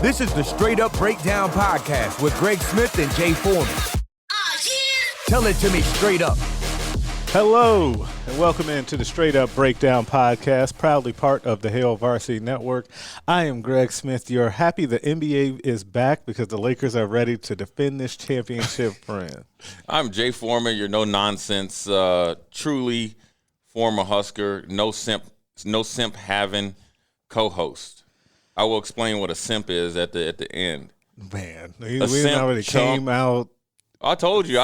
This is the Straight Up Breakdown Podcast with Greg Smith and Jay Foreman. Tell it to me straight up. Hello, and welcome into the Straight Up Breakdown Podcast, proudly part of the Hurrdat Network. I am Greg Smith. You're happy the NBA is back because the Lakers are ready to defend this championship brand. I'm Jay Foreman, your no-nonsense, truly former Husker, no simp having co-host. I will explain what a simp is at the end. Man, we already came out. I told you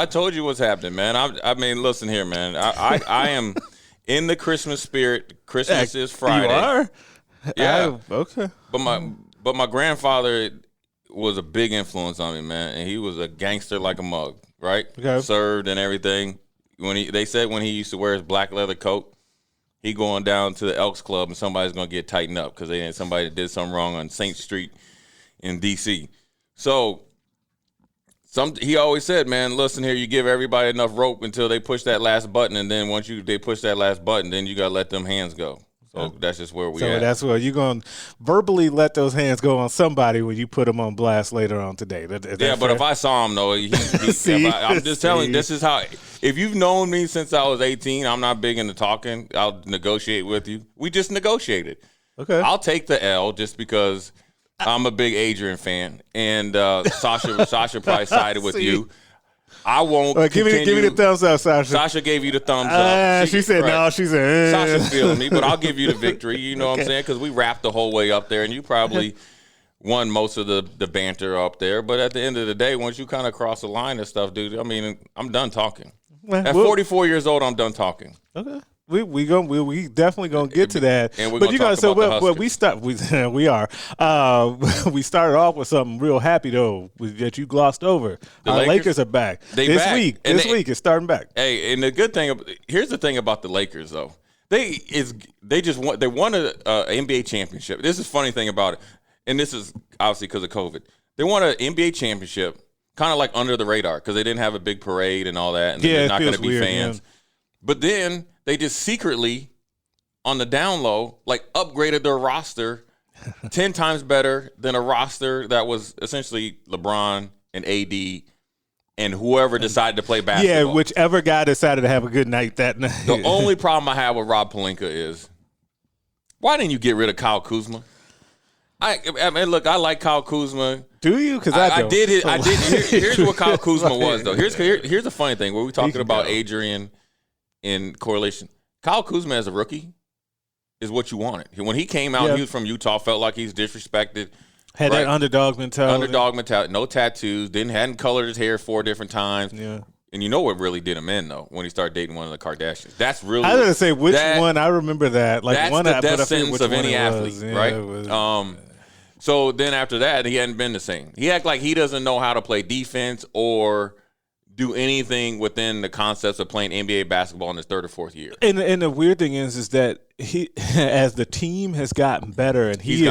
what's happening, man. I mean, listen here, man. I am in the Christmas spirit. Christmas is Friday. You are? Yeah. Okay. But my grandfather was a big influence on me, man, and he was a gangster like a mug, right? Okay. Served and everything. They said when he used to wear his black leather coat, he going down to the Elks Club and somebody's gonna get tightened up because they had somebody that did something wrong on St. Street in D.C. So he always said, man, listen here, you give everybody enough rope until they push that last button, and then once they push that last button, then you gotta let them hands go. So that's just where we at. So that's where you're going to verbally let those hands go on somebody when you put them on blast later on today. But if I saw him, though, I'm just telling you, this is how – if you've known me since I was 18, I'm not big into talking. I'll negotiate with you. We just negotiated. Okay. I'll take the L just because I'm a big Adrian fan, and Sasha probably sided with you. I won't give me the thumbs up, Sasha. Sasha gave you the thumbs up. She said no. She said Sasha's feeling me, but I'll give you the victory. You know what I'm saying? Because we wrapped the whole way up there, and you probably won most of the banter up there. But at the end of the day, once you kind of cross the line and stuff, dude, I mean, I'm done talking. At 44 years old, I'm done talking. Okay. We definitely gonna get to that. And we're gonna talk about the Huskers. We started off with something real happy though that you glossed over. The Lakers are back this week. This week it's starting back. Hey, and the good thing here's the thing about the Lakers though. They won an NBA championship. This is the funny thing about it, and this is obviously because of COVID. They won an NBA championship, kind of like under the radar because they didn't have a big parade and all that, and they're not going to be weird, fans. Yeah. But then they just secretly, on the down low, like upgraded their roster 10 times better than a roster that was essentially LeBron and AD and whoever decided to play basketball. Yeah, whichever guy decided to have a good night that night. The only problem I have with Rob Pelinka is, why didn't you get rid of Kyle Kuzma? I mean, look, I like Kyle Kuzma. Do you? Because I don't. I did. Here's what Kyle Kuzma was, though. Here's the funny thing. Where we talking about Adrian in correlation. Kyle Kuzma as a rookie is what you wanted. When he came out, he was from Utah, felt like he's disrespected. Had that underdog mentality. No tattoos. Hadn't colored his hair 4 different times. Yeah. And you know what really did him in, though, when he started dating one of the Kardashians. That's really – I was going to say, which one? I remember that. Like that's one, the death sentence of any athlete, right? So then after that, he hadn't been the same. He act like he doesn't know how to play defense or do anything within the concepts of playing NBA basketball in his 3rd or 4th year. And the weird thing is that he, as the team has gotten better, and he's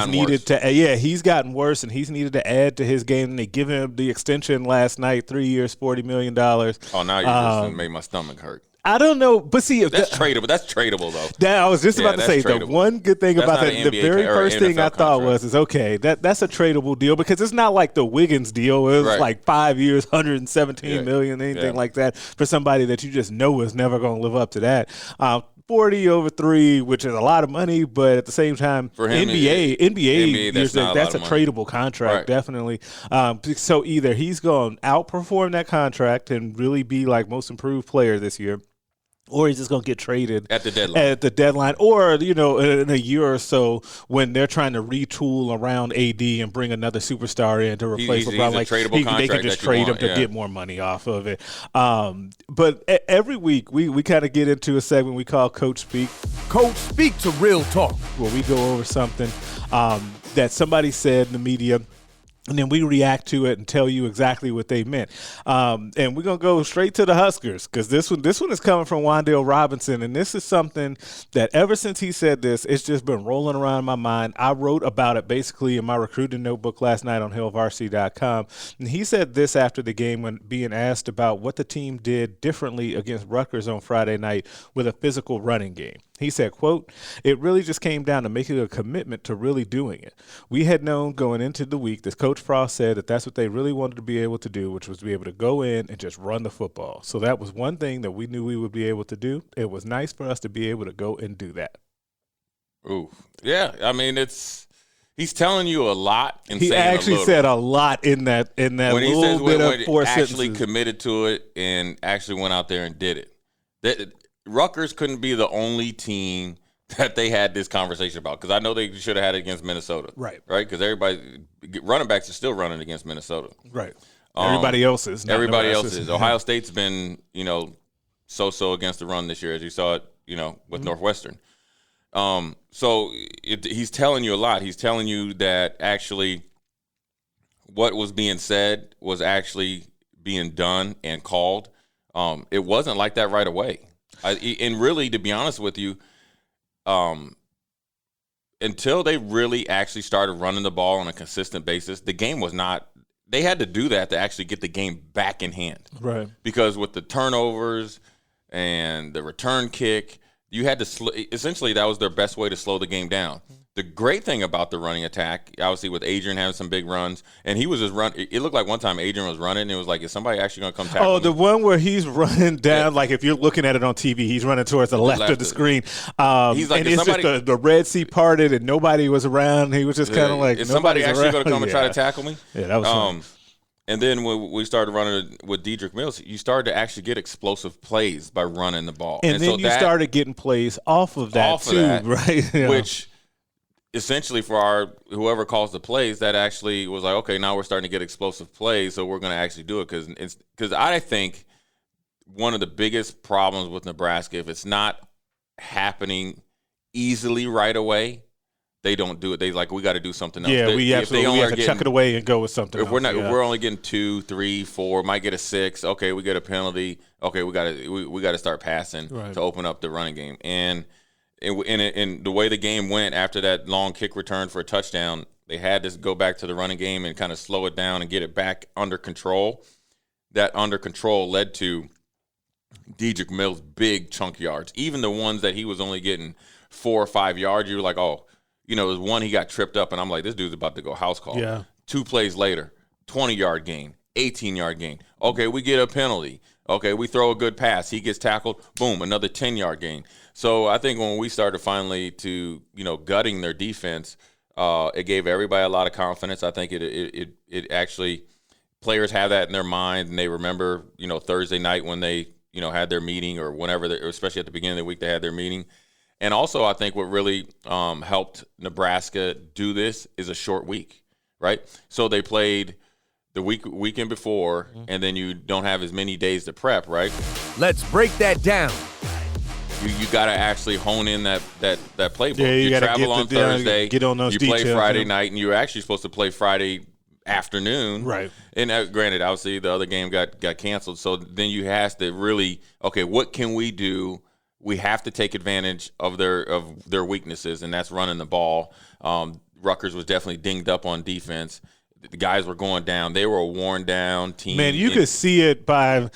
gotten worse, and he's needed to add to his game. And they give him the extension last night, 3 years, $40 million. Oh, now you just made my stomach hurt. I don't know, but see, that's tradable. That's tradable, though. I was just about to say tradable. The one good thing about that, the very first thing I thought was okay, that's a tradable deal because it's not like the Wiggins deal. It was like 5 years, $117 million, anything like that for somebody that you just know is never going to live up to that. 40 over 3, which is a lot of money, but at the same time, for him, NBA that's a tradable contract, definitely. So either he's going to outperform that contract and really be like most improved player this year, or he's just going to get traded at the deadline. Or, in a year or so when they're trying to retool around AD and bring another superstar in to replace LeBron. They can just trade him to get more money off of it. But every week we kind of get into a segment we call Coach Speak. Coach Speak to Real Talk. Where we go over something that somebody said in the media, and then we react to it and tell you exactly what they meant. And we're going to go straight to the Huskers because this one is coming from Wan'Dale Robinson, and this is something that ever since he said this, it's just been rolling around in my mind. I wrote about it basically in my recruiting notebook last night on HillVarsity.com, and he said this after the game when being asked about what the team did differently against Rutgers on Friday night with a physical running game. He said, quote, "It really just came down to making a commitment to really doing it. We had known going into the week that Coach Frost said that that's what they really wanted to be able to do, which was to be able to go in and just run the football. So that was one thing that we knew we would be able to do. It was nice for us to be able to go and do that." Ooh, yeah. I mean, he's telling you a lot and he saying a little. He actually said a lot in that when little bit of 4 sentences. Actually committed to it and actually went out there and did it. Rutgers couldn't be the only team that they had this conversation about, because I know they should have had it against Minnesota. Right. Because running backs are still running against Minnesota. Right. Everybody else is. Everybody else is. Ohio State's been, so-so against the run this year, as you saw it, with Northwestern. So he's telling you a lot. He's telling you that actually what was being said was actually being done and called. It wasn't like that right away. And really, to be honest with you, until they really actually started running the ball on a consistent basis, the game was not – they had to do that to actually get the game back in hand. Right. Because with the turnovers and the return kick – you had to essentially that was their best way to slow the game down. The great thing about the running attack, obviously with Adrian having some big runs, and he was just it looked like one time Adrian was running, and it was like, is somebody actually going to come tackle me? The one where he's running down, like if you're looking at it on TV, he's running towards the left of the screen. He's like, and it's just the Red Sea parted, and nobody was around. He was just kind of like, is somebody actually going to come and try to tackle me? Yeah, that was fun. And then when we started running with Dedrick Mills, you started to actually get explosive plays by running the ball. And then so you started getting plays off of that too, right? Yeah. Which essentially for whoever calls the plays, that actually was like, okay, now we're starting to get explosive plays, so we're going to actually do it. Because I think one of the biggest problems with Nebraska, if it's not happening easily right away, they don't do it. They we got to do something else. Yeah, we have to chuck it away and go with something else. If we're only getting 2, 3, 4, might get a 6. Okay, we get a penalty. Okay, we got to start passing to open up the running game. And the way the game went after that long kick return for a touchdown, they had to go back to the running game and kind of slow it down and get it back under control. That under control led to Dedrick Mills' big chunk yards. Even the ones that he was only getting 4 or 5 yards, you were like, oh. There's one he got tripped up, and I'm like, this dude's about to go house call. Yeah. 2 plays later, 20-yard gain, 18-yard gain. Okay, we get a penalty. Okay, we throw a good pass. He gets tackled. Boom, another 10-yard gain. So I think when we started finally to, gutting their defense, it gave everybody a lot of confidence. I think it actually players have that in their mind, and they remember, Thursday night when they, had their meeting or whenever, especially at the beginning of the week they had their meeting. And also, I think what really helped Nebraska do this is a short week, right? So they played the weekend before, and then you don't have as many days to prep, right? Let's break that down. You got to actually hone in that playbook. Yeah, you travel on Thursday, get on those you details, play Friday night, and you're actually supposed to play Friday afternoon. Right. And granted, obviously, the other game got canceled. So then you have to really, okay, what can we do? We have to take advantage of their weaknesses, and that's running the ball. Rutgers was definitely dinged up on defense. The guys were going down. They were a worn down team. Man, you could see it by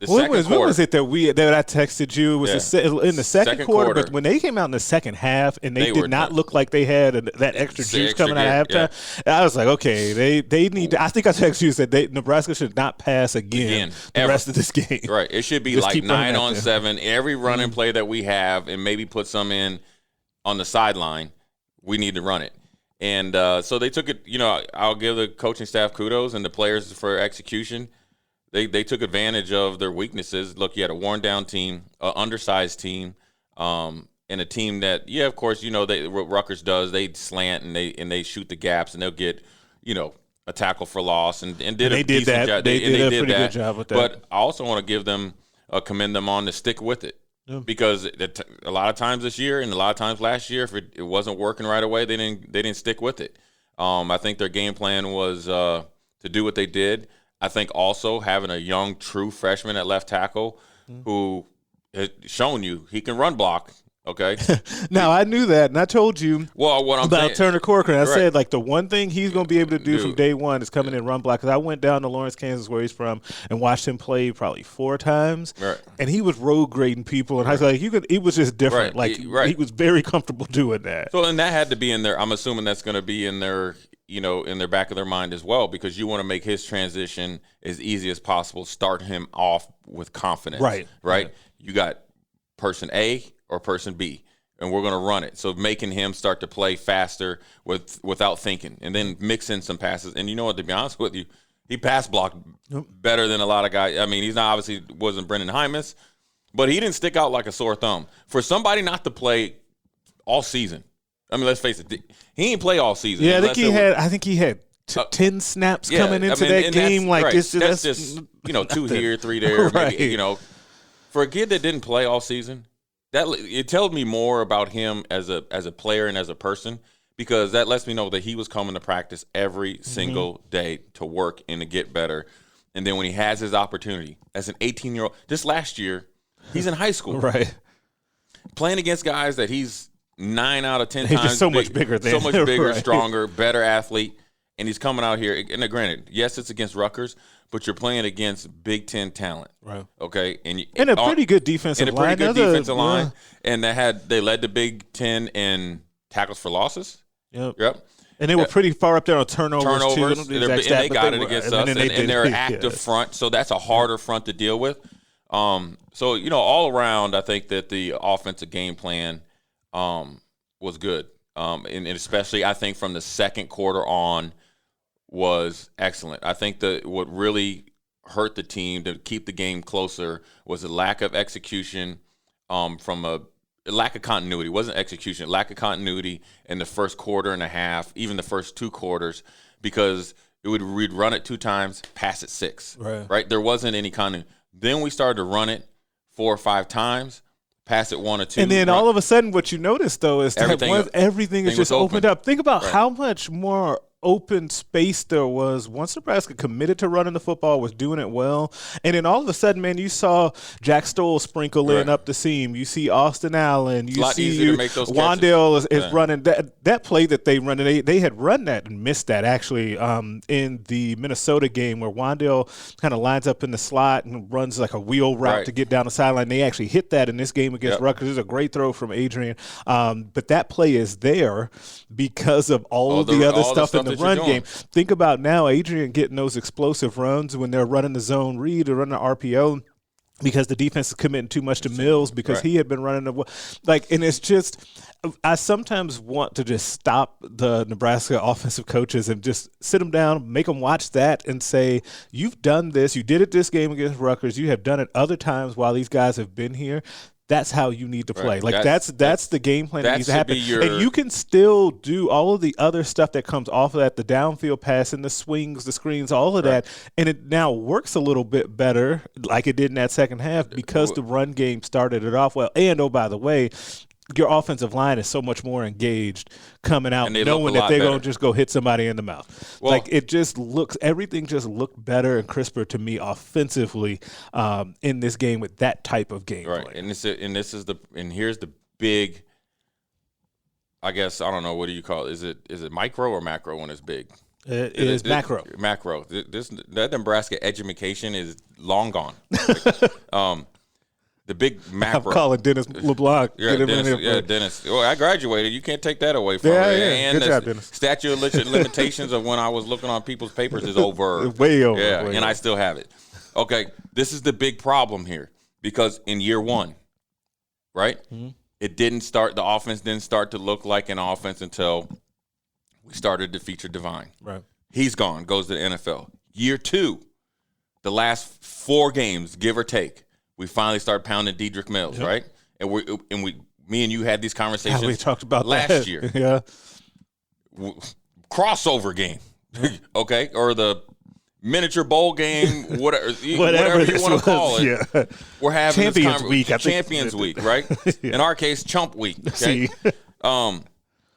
when was it that I texted you? It was in the second quarter, but when they came out in the second half and they did not look like they had that extra juice coming out of halftime, I was like, okay, they need to, I think I texted you said Nebraska should not pass again the rest of this game. Right. It should be like 9-on-7. Every running play that we have, and maybe put some in on the sideline, we need to run it. And so they took it, I'll give the coaching staff kudos and the players for execution. They took advantage of their weaknesses. Look, you had a worn-down team, an undersized team, and a team that, of course, what Rutgers does, they slant and they shoot the gaps, and they'll get, a tackle for loss and did a decent job. They did a pretty good job with that. But I also want to commend them on to stick with it. Yeah. Because a lot of times this year and a lot of times last year, if it wasn't working right away, they didn't stick with it. I think their game plan was to do what they did. I think also having a young, true freshman at left tackle who has shown you he can run block. Okay. Now, I knew that, and I told you what I'm about saying, Turner Corcoran. I right. said, like, the one thing he's going to be able to do from day one is come in and run block. Because I went down to Lawrence, Kansas, where he's from, and watched him play probably 4 times. Right. And he was road grading people. And I was like, he was just different. Right. Like, he was very comfortable doing that. So, and that had to be in there. I'm assuming that's going to be in their, in their back of their mind as well, because you want to make his transition as easy as possible, start him off with confidence. Right. Right. You got person A or person B, and we're going to run it. So making him start to play faster without thinking, and then mix in some passes. And you know what, to be honest with you, he pass blocked better than a lot of guys. I mean, he's not obviously wasn't Brendan Hymas, but he didn't stick out like a sore thumb. For somebody not to play all season, I mean, let's face it, he didn't play all season. Yeah, I think he had 10 snaps coming into that game. Like, right. that's just 2 here, 3 there. Right. Maybe, for a kid that didn't play all season, that it tells me more about him as a player and as a person, because that lets me know that he was coming to practice every single day to work and to get better. And then when he has his opportunity as an 18-year-old, this last year, he's in high school, right, playing against guys that he's 9 out of 10 he's times just so much bigger, right. Stronger, better athlete, and he's coming out here. And granted, yes, it's against Rutgers, but you're playing against Big Ten talent, right? Okay, and a pretty good defensive line, and they led the Big Ten in tackles for losses. Yep. And they were pretty far up there on turnovers too. And they got it against us, and they're an active front, so that's a harder front to deal with. So all around, I think that the offensive game plan was good, and especially I think from the second quarter on was excellent. I think what really hurt the team to keep the game closer was a lack of execution, from a lack of continuity. It wasn't execution, lack of continuity in the first quarter and a half, even the first 2 quarters, because we'd run it 2 times, pass it 6. Right? There wasn't any continuity. Then we started to run it 4 or 5 times, pass it 1 or 2. And then all of a sudden what you notice, though, is everything is just opened up. Think about how much more open space there was once Nebraska committed to running the football, was doing it well. And then all of a sudden, man, you saw Jack Stoll sprinkle in up the seam. You see Austin Allen. You see Wandale is running that play that they run. They had run that and missed that, actually, in the Minnesota game, where Wandale kind of lines up in the slot and runs like a wheel route to get down the sideline. They actually hit that in this game against Rutgers. It was a great throw from Adrian. But that play is there because of all the other stuff in the run game. Think about now Adrian getting those explosive runs when they're running the zone read or running the RPO, because the defense is committing too much to Mills, because he had been running and it's just, I sometimes want to just stop the Nebraska offensive coaches and just sit them down, make them watch that and say, you've done this, you did it this game against Rutgers, you have done it other times while these guys have been here. That's how you need to play. Like that's the game plan that needs to happen. And you can still do all of the other stuff that comes off of that, the downfield pass and the swings, the screens, all of that. And it now works a little bit better like it did in that second half, because the run game started it off well. And, oh, by the way, your offensive line is so much more engaged coming out, knowing that they're going to just go hit somebody in the mouth. Well, everything just looked better and crisper to me offensively in this game with that type of game play. And here's the big, I guess, I don't know, what do you call it? Is it micro or macro when it's big? It is macro. Macro. That Nebraska education is long gone. The big macro. I'm calling Dennis LeBlanc. Dennis. Well, I graduated. You can't take that away from me. And good job, Dennis. Statute of limitations of when I was looking on people's papers is over. Way over. Yeah, and I still have it. Okay, this is the big problem here, because in year 1, right, the offense didn't start to look like an offense until we started to feature Divine. Right. He's gone, goes to the NFL. Year 2, the last 4 games, give or take, we finally started pounding Dedrick Mills, right? And me and you had these conversations. We talked about last year. Yeah. Crossover game, okay, or the miniature bowl game, whatever you want to call it. Yeah. We're having Champions Week. Champions Week, right? Yeah. In our case, Chump Week. Okay?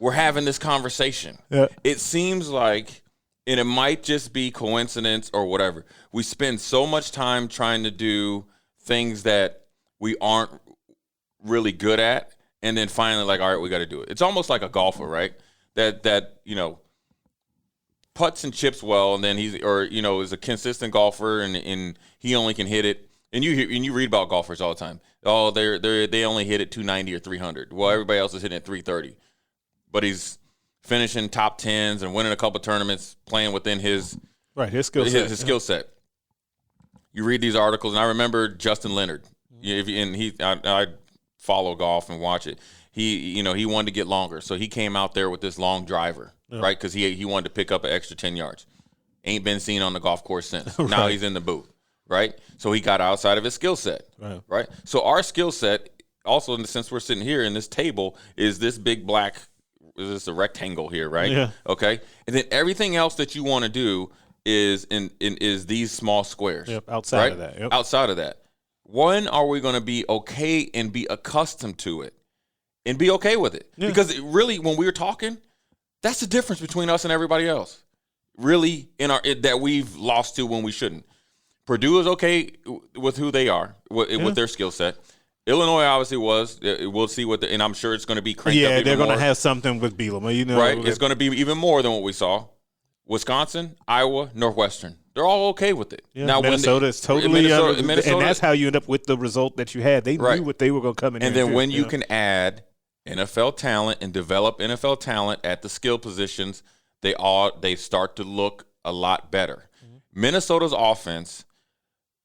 We're having this conversation. Yeah. It seems like, and it might just be coincidence or whatever, we spend so much time trying to do things that we aren't really good at, and then finally like, all right, we got to do it. It's almost like a golfer, right? That putts and chips well, and then is a consistent golfer, and he only can hit it. And you read about golfers all the time. Oh, they only hit it 290 or 300. Well, everybody else is hitting it 330, but he's finishing top 10s and winning a couple tournaments, playing within his skill set. His skill set. You read these articles, and I remember Justin Leonard. I follow golf and watch it. He wanted to get longer, so he came out there with this long driver, right? Because he wanted to pick up an extra 10 yards. Ain't been seen on the golf course since. Right. Now he's in the booth, right? So he got outside of his skill set, right? So our skill set, also, since we're sitting here in this table, is this big black. Is this a rectangle here, right? Yeah. Okay. And then everything else that you want to do is is these small squares. Yep. Outside of that. Yep. Outside of that. When are we going to be okay and be accustomed to it and be okay with it? Yeah. Because really, when we were talking, that's the difference between us and everybody else. Really, that we've lost to when we shouldn't. Purdue is okay with who they are, with their skill set. Illinois obviously was. We'll see and I'm sure it's going to be cranked up even more. Yeah, they're going to have something with Bielema, right? It's going to be even more than what we saw. Wisconsin, Iowa, Northwestern. They're all okay with it. Yeah, now, Minnesota is totally Minnesota, and that's how you end up with the result that you had. They knew what they were going to come in. And then when you can add NFL talent and develop NFL talent at the skill positions, they start to look a lot better. Mm-hmm. Minnesota's offense,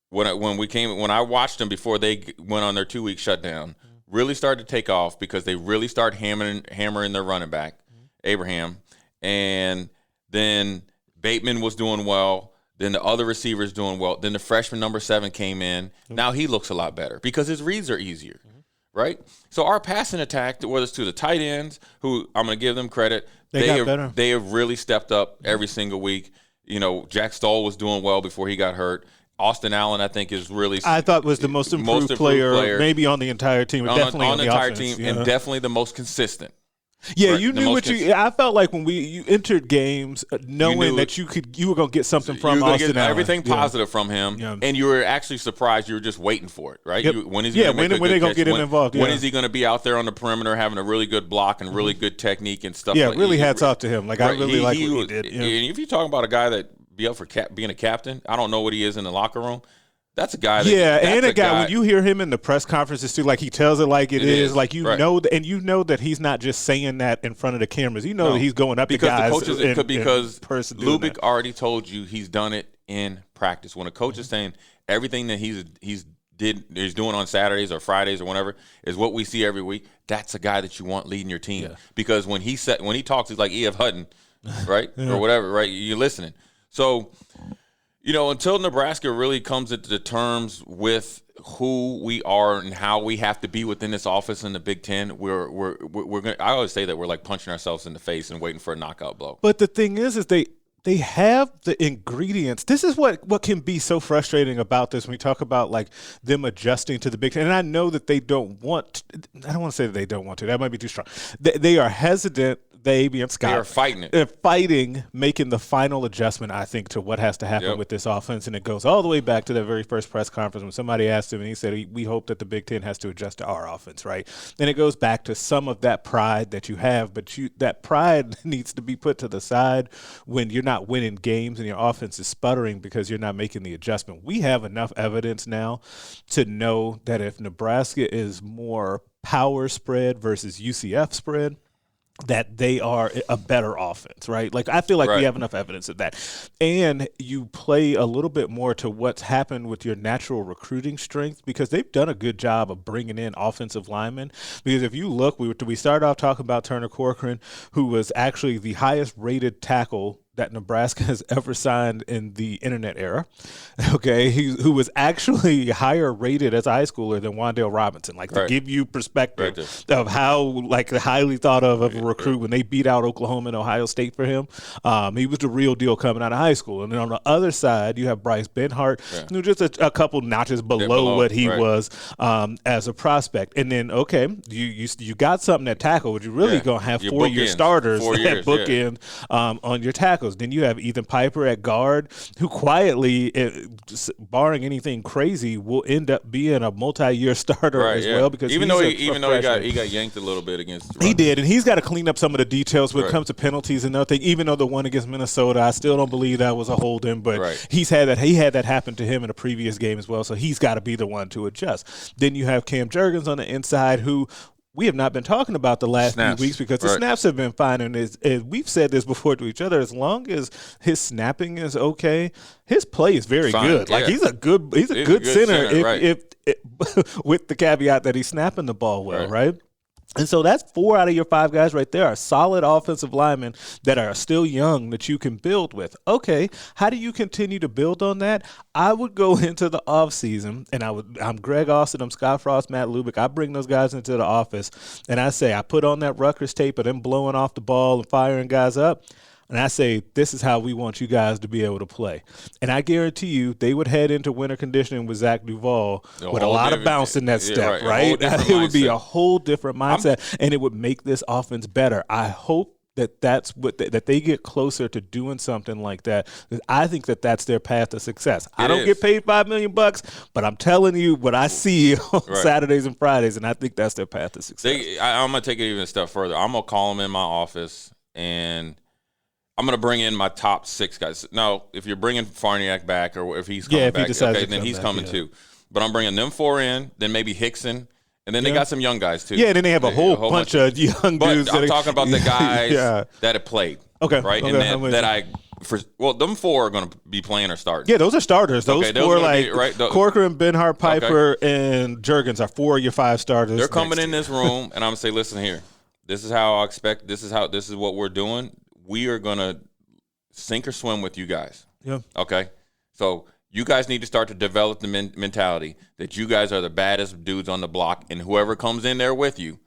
when I watched them before they went on their 2-week shutdown, really started to take off because they really start hammering their running back, Abraham, and then Bateman was doing well. Then the other receivers doing well. Then the freshman number 7 came in. Now he looks a lot better because his reads are easier, right? So our passing attack, whether it's to the tight ends, who I'm going to give them credit, they have really stepped up every single week. Jack Stoll was doing well before he got hurt. Austin Allen, I think, was the most improved player maybe on the entire team. Definitely on the entire team, and definitely the most consistent. Yeah, you knew what I felt like when you entered games, knowing that you were going to get something from Austin Allen. Everything positive from him, and you were actually surprised. You were just waiting for it, right? Yep. When is he when are they going to get him involved? When is he going to be out there on the perimeter having a really good block and really good technique and stuff? Yeah, really hats off to him. Like I really like what he did. And if you're talking about a guy that be up for being a captain, I don't know what he is in the locker room. That's a guy. And a guy when you hear him in the press conferences too, like he tells it like it is. Like know that he's not just saying that in front of the cameras. That he's going up to guys. Because Lubick already told you he's done it in practice. When a coach is saying everything that he's doing on Saturdays or Fridays or whatever is what we see every week, that's a guy that you want leading your team. Yeah. Because when he talks, he's like E.F. Hutton, right, or whatever, right? You're listening. So. Until Nebraska really comes into terms with who we are and how we have to be within this office in the Big Ten, we're going. I always say that we're like punching ourselves in the face and waiting for a knockout blow. But the thing is they have the ingredients. This is what can be so frustrating about this when we talk about like them adjusting to the Big Ten. And I know that they don't want. I don't want to say that they don't want to. That might be too strong. They are hesitant. They and Scott. They are fighting it. They're fighting, making the final adjustment, I think, to what has to happen with this offense. And it goes all the way back to that very first press conference when somebody asked him, and he said, we hope that the Big Ten has to adjust to our offense, right? And it goes back to some of that pride that you have, but that pride needs to be put to the side when you're not winning games and your offense is sputtering because you're not making the adjustment. We have enough evidence now to know that if Nebraska is more power spread versus UCF spread, that they are a better offense, right? Like I feel like we have enough evidence of that. And you play a little bit more to what's happened with your natural recruiting strength because they've done a good job of bringing in offensive linemen. Because if you look, we started off talking about Turner Corcoran, who was actually the highest rated tackle that Nebraska has ever signed in the internet era, okay, who was actually higher rated as a high schooler than Wan'Dale Robinson, to give you perspective of how highly thought of a recruit when they beat out Oklahoma and Ohio State for him. He was the real deal coming out of high school. And then on the other side, you have Bryce Benhart, who just a couple notches below what he was as a prospect. And then, you got something at tackle, but you're really going to have 4 year starters at bookend on your tackle. tackles. Then you have Ethan Piper at guard, who quietly, barring anything crazy, will end up being a multi-year starter well. Because even though he got yanked a little bit against. He did, and he's got to clean up some of the details when it comes to penalties and nothing. Even though the one against Minnesota, I still don't believe that was a hold-in, but he had that happen to him in a previous game as well. So he's got to be the one to adjust. Then you have Cam Jurgens on the inside, who we have not been talking about the last few weeks because the snaps have been fine. And we've said this before to each other, as long as his snapping is okay, his play is very good. Like he's a good center if with the caveat that he's snapping the ball well, right? And so that's 4 out of your 5 guys right there are solid offensive linemen that are still young that you can build with. Okay, how do you continue to build on that? I would go into the offseason, and I'm Greg Austin, I'm Scott Frost, Matt Lubick. I bring those guys into the office, and I say I put on that Rutgers tape of them blowing off the ball and firing guys up. And I say, this is how we want you guys to be able to play. And I guarantee you they would head into winter conditioning with Zach Duvall with a lot of bounce in that step, right? It would be a whole different mindset, and it would make this offense better. I hope that's what that they get closer to doing something like that. I think that's their path to success. I don't get paid $5 million, but I'm telling you what I see on Saturdays and Fridays, and I think that's their path to success. I'm going to take it even a step further. I'm going to call them in my office, and I'm going to bring in my top 6 guys. Now, if you're bringing Farniak back or if he's coming back, then he's coming too. But I'm bringing them 4 in, then maybe Hickson, and then they got some young guys too. Yeah, and then they have a whole bunch of young dudes. But I'm talking about the guys that have played. Okay. Right? Okay, and them 4 are going to be playing or starting. Yeah, those are starters. Those 4, Corcoran, Benhart, Piper, and Jurgens are 4 of your 5 starters. They're coming in this room, and I'm going to say, listen here. This is how I expect. This is what we're doing. We are going to sink or swim with you guys. Yeah. Okay? So you guys need to start to develop the mentality that you guys are the baddest dudes on the block, and whoever comes in there with you,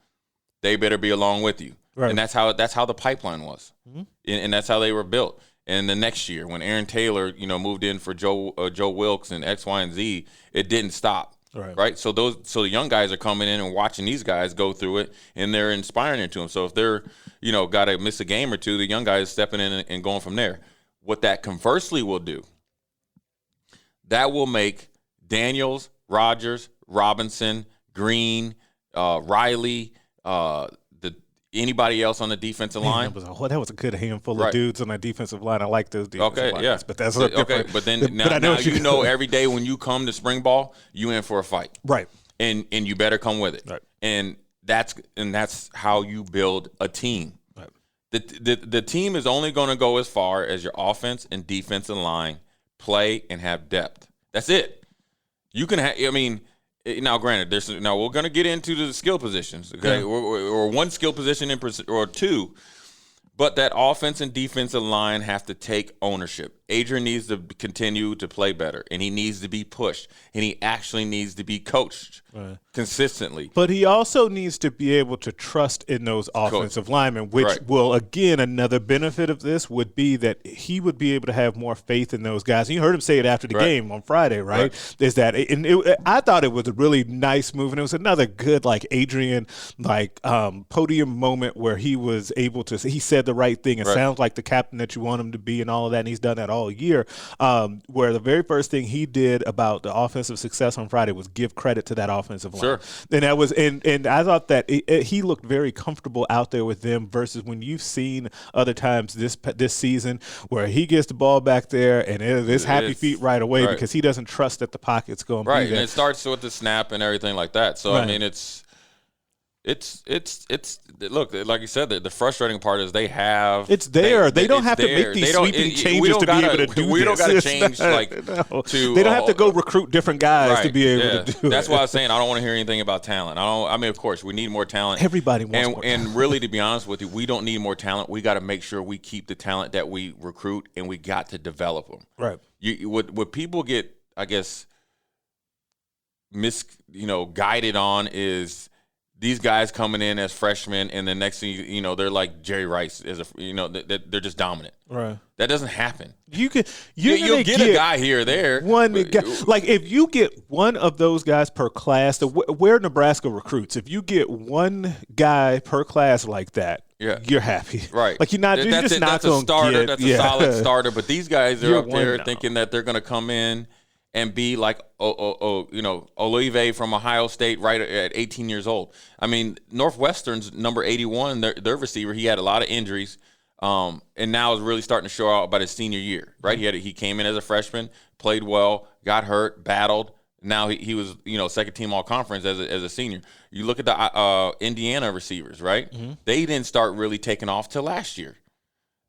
they better be along with you. Right. And that's how the pipeline was. Mm-hmm. And that's how they were built. And the next year when Aaron Taylor, moved in for Joe Wilkes and X, Y, and Z, it didn't stop. Right. So the young guys are coming in and watching these guys go through it, and they're inspiring it to them. So if they're, got to miss a game or two, the young guys stepping in and going from there. What that conversely will do, that will make Daniels, Rogers, Robinson, Green, Riley, anybody else on the defensive line. That was a good handful of dudes on that defensive line. I like those defensive lines. But that's But then now every day when you come to spring ball, you in for a fight. Right. And you better come with it. Right. And that's how you build a team. Right. The team is only going to go as far as your offense and defensive line play and have depth. That's it. You can have. Now, granted, we're going to get into the skill positions, okay, or one skill position or 2, but that offense and defensive line have to take ownership. Adrian needs to continue to play better, and he needs to be pushed, and he actually needs to be coached consistently. But he also needs to be able to trust in those offensive linemen, which will, again, another benefit of this would be that he would be able to have more faith in those guys. And you heard him say it after the game on Friday, right? Is that I thought it was a really nice move, and it was another good, Adrian, podium moment where he was able to – he said the right thing. It sounds like the captain that you want him to be and all of that, and he's done that all year, where the very first thing he did about the offensive success on Friday was give credit to that offensive line. Sure. And that was, and I thought that he looked very comfortable out there with them versus when you've seen other times this season where he gets the ball back there and it's happy feet right away because he doesn't trust that the pocket's going to be there. And it starts with the snap and everything like that. So, it's look, like you said, the frustrating part is they have it's there. They don't have to make these sweeping changes to be able to do this. We don't got to change they don't have to go recruit different guys to be able to do it. That's why I was saying I don't want to hear anything about talent. Of course, we need more talent. Everybody wants more talent. And really, to be honest with you, we don't need more talent. We got to make sure we keep the talent that we recruit, and we got to develop them. Right. What people get, I guess, guided on is these guys coming in as freshmen, and the next thing they're like Jerry Rice they're just dominant. Right. That doesn't happen. You'll get a guy here or there. One guy, if you get one of those guys per class, where Nebraska recruits, if you get one guy per class like that, you're happy. Right. Like you're just not going to get. That's a solid starter. But these guys are up there thinking that they're going to come in and be like, Olive from Ohio State right at 18 years old. I mean, Northwestern's number 81, their receiver, he had a lot of injuries, and now is really starting to show out about his senior year, right? He came in as a freshman, played well, got hurt, battled. Now he was, second team all conference as a senior. You look at the Indiana receivers, right? Mm-hmm. They didn't start really taking off till last year.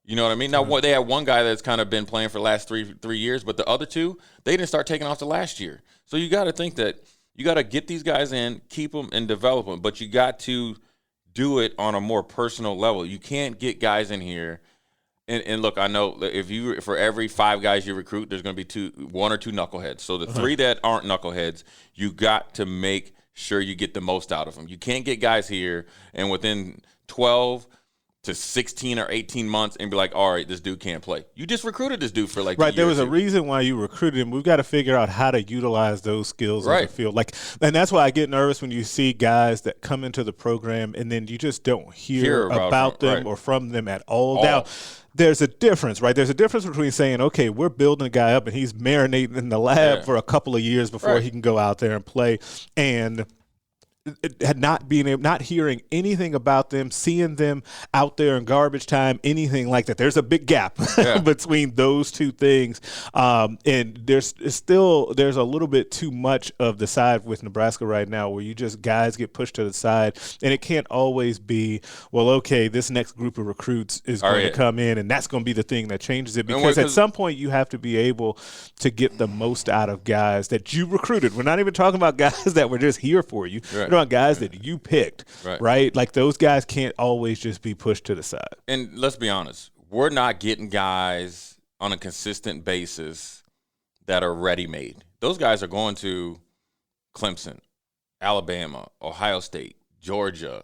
You know what I mean? Now, they have one guy that's kind of been playing for the last three years, but the other two, they didn't start taking off till last year. So you got to think that you got to get these guys in, keep them, and develop them, but you got to do it on a more personal level. You can't get guys in here. And look, I know for every 5 guys you recruit, there's going to be 1 or 2 knuckleheads. So the 3 that aren't knuckleheads, you got to make sure you get the most out of them. You can't get guys here and within 12 to 16 or 18 months and be like, all right, this dude can't play. You just recruited this dude for right. There was a reason why you recruited him. We've got to figure out how to utilize those skills on the field. And that's why I get nervous when you see guys that come into the program and then you just don't hear about them or from them at all. Now, there's a difference, right? There's a difference between saying, okay, we're building a guy up and he's marinating in the lab for a couple of years before he can go out there and play, and not hearing anything about them, seeing them out there in garbage time, anything like that. There's a big gap between those two things. And there's a little bit too much of the side with Nebraska right now where guys get pushed to the side, and it can't always be, well, okay, this next group of recruits is going to come in and that's going to be the thing that changes it, because at some point you have to be able to get the most out of guys that you recruited. We're not even talking about guys that were just here for you. Right. On guys that you picked, right? Like those guys can't always just be pushed to the side. And let's be honest, we're not getting guys on a consistent basis that are ready-made. Those guys are going to Clemson, Alabama, Ohio State, Georgia.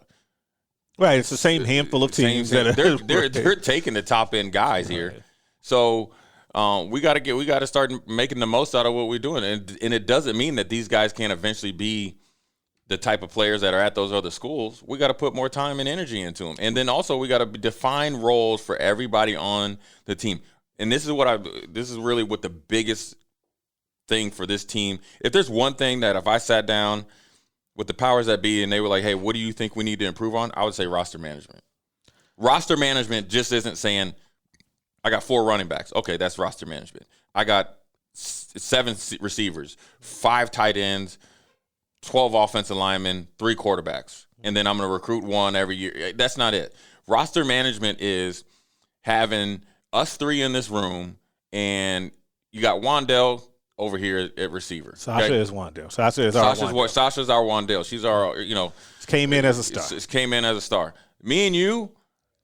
Right, it's the same handful of teams that they're taking the top-end guys here. So we got to start making the most out of what we're doing, and it doesn't mean that these guys can't eventually be the type of players that are at those other schools. We got to put more time and energy into them. And then also we got to define roles for everybody on the team. And this is really what the biggest thing for this team. If there's one thing that if I sat down with the powers that be and they were like, hey, what do you think we need to improve on? I would say roster management. Roster management just isn't saying, I got 4 running backs. Okay, that's roster management. I got 7 receivers, 5 tight ends, 12 offensive linemen, 3 quarterbacks, and then I'm going to recruit 1 every year. That's not it. Roster management is having us 3 in this room, and you got Wandell over here at receiver. Sasha is Wandell. Sasha's our Wandell. She's our, came in as a star. Came in as a star. Me and you,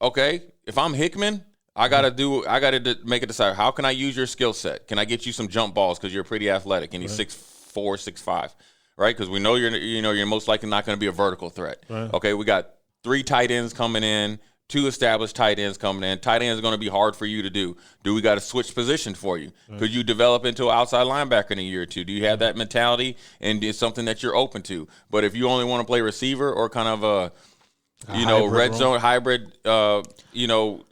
okay, if I'm Hickman, I got to make a decide. How can I use your skill set? Can I get you some jump balls because you're pretty athletic, and he's 6'4", 6'5". Right, because we know you're most likely not going to be a vertical threat. Right. Okay, we got 3 tight ends coming in, 2 established tight ends coming in. Tight ends are going to be hard for you to do. Do we got to switch position for you? Could you develop into an outside linebacker in a year or 2? Do you have that mentality and it's something that you're open to? But if you only want to play receiver or kind of a red zone hybrid,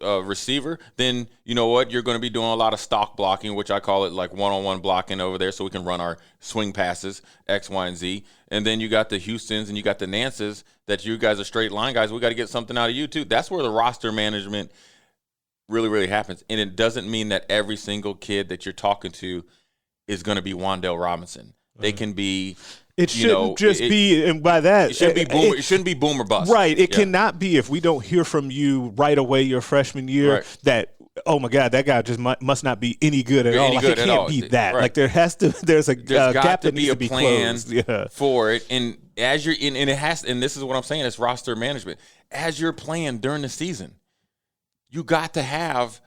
receiver, then you know what? You're going to be doing a lot of stock blocking, which I call it like one-on-one blocking over there so we can run our swing passes, X, Y, and Z. And then you got the Houstons and you got the Nances that you guys are straight line guys. We got to get something out of you too. That's where the roster management really, really happens. And it doesn't mean that every single kid that you're talking to is going to be Wandell Robinson. They can be – it shouldn't be, and by that, it shouldn't be boom or bust. Right. It cannot be if we don't hear from you right away your freshman year that, oh my God, that guy just must not be any good at all. Like, it can't be that. Right. Like there's a gap that needs to be closed. For it. And as you're in, and it has, and this is what I'm saying, it's roster management. As you're playing during the season, you got to have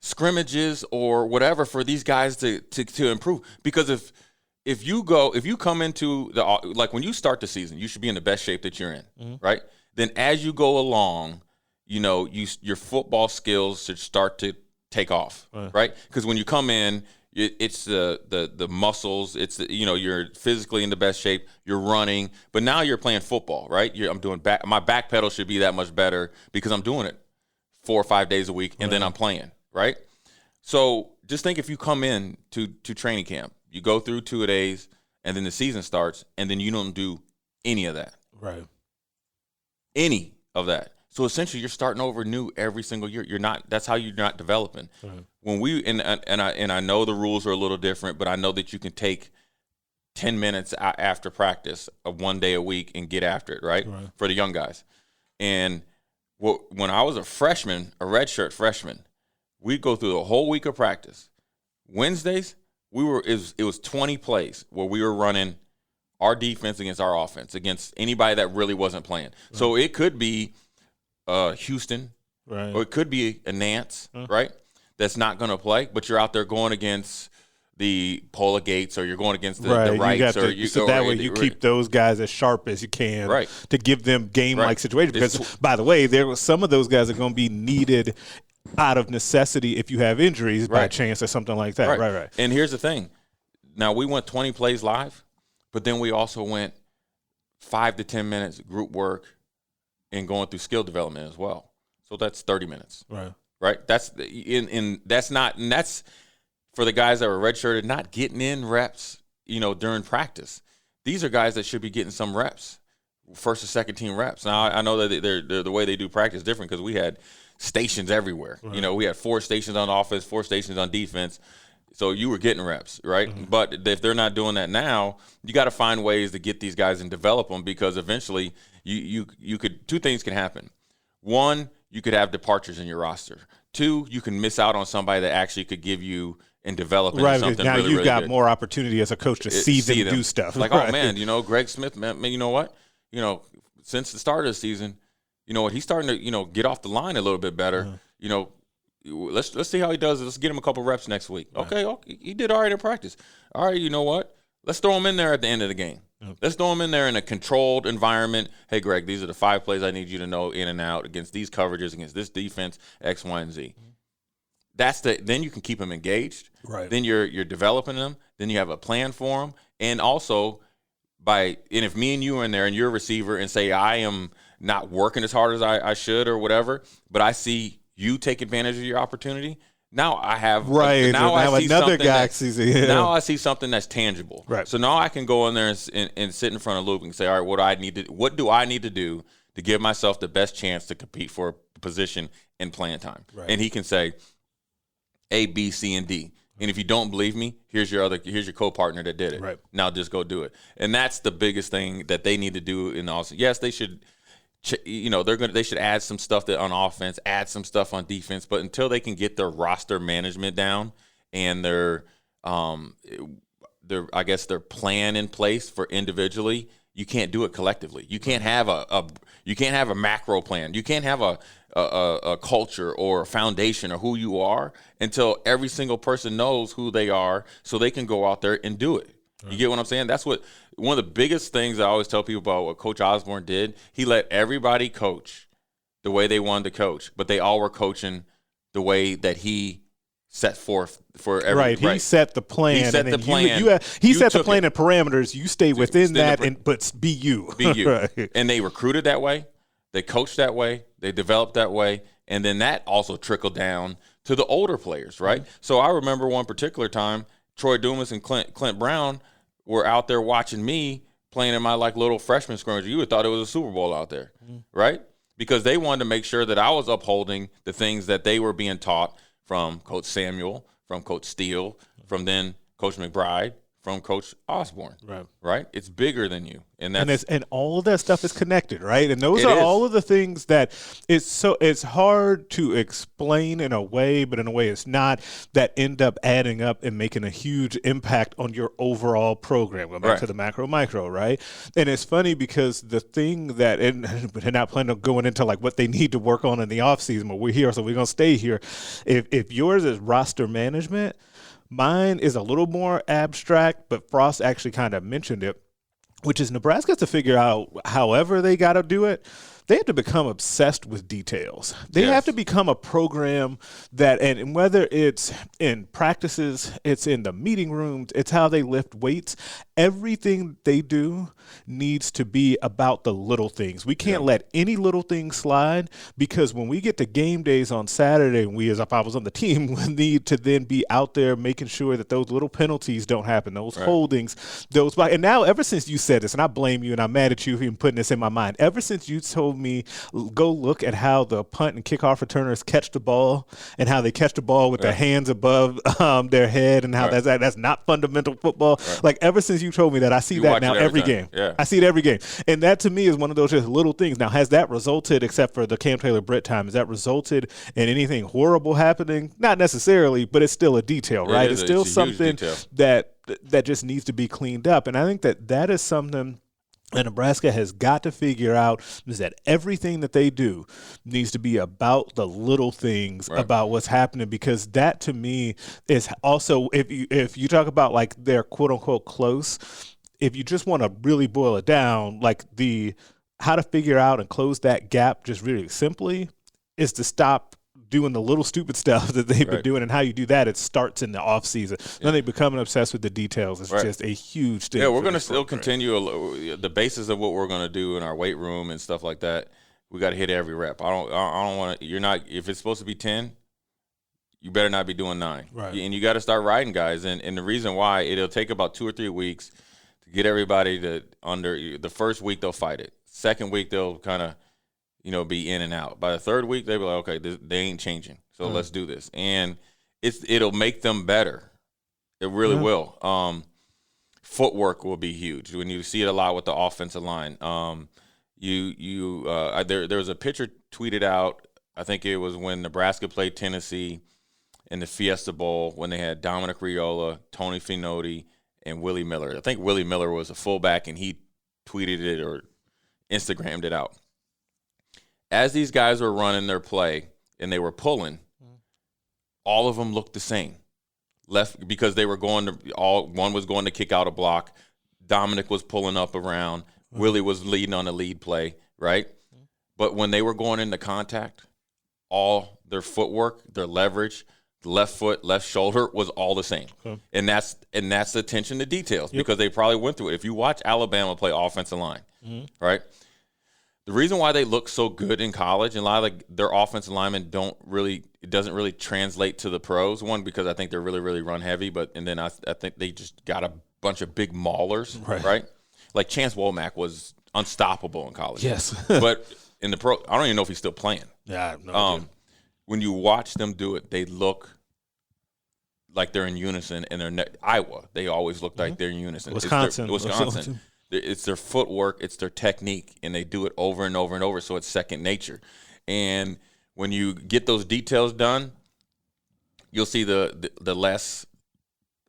scrimmages or whatever for these guys to improve. Because if you come into like when you start the season, you should be in the best shape that you're in, right? Then as you go along, your football skills should start to take off, right? Because when you come in, it's the muscles, it's you're physically in the best shape, you're running, but now you're playing football, right? My back pedal should be that much better because I'm doing it. 4 or 5 days a week, and then I'm playing, right? So just think if you come in to training camp, you go through 2 days, and then the season starts, and then you don't do any of that. Right. Any of that. So essentially, you're starting over new every single year. You're not. That's how you're not developing. Right. When we and I know the rules are a little different, but I know that you can take 10 minutes after practice of 1 day a week and get after it, right? For the young guys. And when I was a freshman, a redshirt freshman, we'd go through the whole week of practice. Wednesdays, it was 20 plays where we were running our defense against our offense, against anybody that really wasn't playing. Right. So it could be Houston, right, or it could be a Nance, right, that's not going to play, but you're out there going against the Pola Gates, or you're going against the Wrights. That way you keep those guys as sharp as you can to give them game-like situations. Because, by the way, there was some of those guys are going to be needed out of necessity if you have injuries by chance or something like that. Right. And here's the thing. Now, we went 20 plays live, but then we also went 5 to 10 minutes group work and going through skill development as well. So that's 30 minutes. Right. That's that's for the guys that were redshirted, not getting in reps, during practice. These are guys that should be getting some reps, first or second team reps. Now, I know that they're the way they do practice is different because we had stations everywhere. Right. We had 4 stations on offense, 4 stations on defense. So you were getting reps, right? Mm-hmm. But if they're not doing that now, you got to find ways to get these guys and develop them, because eventually you could, 2 things can happen. 1, you could have departures in your roster. 2, you can miss out on somebody that actually could give you and develop into something now really, you've really got good. more opportunity as a coach to see them do stuff. Like, oh man, Greg Smith, man, you know what? Since the start of the season, he's starting to, get off the line a little bit better. Let's see how he does. Let's get him a couple reps next week. Okay, he did all right in practice. All right, you know what? Let's throw him in there at the end of the game. Let's throw him in there in a controlled environment. Hey, Greg, these are the 5 plays I need you to know in and out against these coverages, against this defense, X, Y, and Z. Then you can keep them engaged. Right. Then you're developing them. Then you have a plan for them. And also, if me and you are in there and you're a receiver and say, I am not working as hard as I should or whatever, but I see you take advantage of your opportunity. Now I have now I see another guy sees it. Now I see something that's tangible. Right. So now I can go in there and sit in front of Luke and say, all right, what do I need to do to give myself the best chance to compete for a position in playing time? Right. And he can say A, B, C, and D. And if you don't believe me, here's your co-partner that did it. Right. Now just go do it. And that's the biggest thing that they need to do. And also, yes, they should. They should add some stuff on offense, add some stuff on defense, but until they can get their roster management down and their plan in place for individually, you can't do it collectively. You can't have a macro plan. You can't have a culture or a foundation or who you are until every single person knows who they are, so they can go out there and do it. You get what I'm saying? That's one of the biggest things I always tell people about what Coach Osborne did. He let everybody coach the way they wanted to coach, but they all were coaching the way that he set forth for everybody. Right. He set the plan. He set the plan. He set the plan and parameters. You stay within that, but be you. Be you. Right. And they recruited that way. They coached that way. They developed that way. And then that also trickled down to the older players, right? Mm-hmm. So I remember one particular time, Troy Dumas and Clint Brown were out there watching me playing in my little freshman scrimmage. You would have thought it was a Super Bowl out there, right? Because they wanted to make sure that I was upholding the things that they were being taught from Coach Samuel, from Coach Steele, from then Coach McBride, from Coach Osborne, right? It's bigger than you, and all of that stuff is connected, right? And those are all of the things that it's hard to explain in a way, but in a way it's not, that end up adding up and making a huge impact on your overall program. Going back to the macro micro, right? And it's funny because the thing that, and not planning on going into what they need to work on in the offseason, but we're here, so we're gonna stay here. If yours is roster management, mine is a little more abstract, but Frost actually kind of mentioned it, which is Nebraska has to figure out however they got to do it. They have to become obsessed with details. They have to become a program that, and whether it's in practices, it's in the meeting rooms, it's how they lift weights. everything they do needs to be about the little things. We can't let any little thing slide, because when we get to game days on Saturday, we, as if I was on the team, we need to then be out there making sure that those little penalties don't happen, those holdings, and now ever since you said this, and I blame you and I'm mad at you for even putting this in my mind, ever since you told me go look at how the punt and kickoff returners catch the ball and how they catch the ball with their hands above their head, and how that's not fundamental football. Like, ever since you told me that, I see that now every game. I see it every game. And that to me is one of those just little things. Now, has that resulted, except for the Cam Taylor-Britt time, has that resulted in anything horrible happening? Not necessarily, but it's still a detail, right? It's still something that just needs to be cleaned up. And I think that is something that Nebraska has got to figure out, is that everything that they do needs to be about the little things, about what's happening, because that to me is also, if you talk about like they're quote unquote close, if you just want to really boil it down, like how to figure out and close that gap just really simply is to stop doing the little stupid stuff that they've been doing. And how you do that, it starts in the off season. Then they becoming obsessed with the details. It's just a huge thing. Yeah, we're going to still continue the basis of what we're going to do in our weight room and stuff like that. We got to hit every rep. I don't want to. You're not. If it's supposed to be 10, you better not be doing 9. And you got to start riding guys. And the reason why, it'll take about 2 or 3 weeks to get everybody to under. The first week they'll fight it. Second week they'll kind of, be in and out. By the third week, they'll be like, okay, they ain't changing, so let's do this. And it'll make them better. It really will. Footwork will be huge. When you see it a lot with the offensive line. There was a picture tweeted out, I think it was when Nebraska played Tennessee in the Fiesta Bowl, when they had Dominic Riola, Tony Finoti, and Willie Miller. I think Willie Miller was a fullback, and he tweeted it or Instagrammed it out. As these guys were running their play and they were pulling, all of them looked the same. Left because they were one was going to kick out a block. Dominic was pulling up around. Willie was leading on a lead play, right? But when they were going into contact, all their footwork, their leverage, left foot, left shoulder was all the same. And that's the attention to details, because they probably went through it. If you watch Alabama play offensive line, right? The reason why they look so good in college, and a lot of their offensive linemen it doesn't really translate to the pros. One, because I think they're really, really run heavy, and then I think they just got a bunch of big maulers, right? Like Chance Womack was unstoppable in college. Yes. But in the pro, I don't even know if he's still playing. Yeah, no. When you watch them do it, they look like they're in unison, and Iowa, they always look like they're in unison. Wisconsin. It's their footwork, it's their technique, and they do it over and over and over, so it's second nature. And when you get those details done, you'll see the less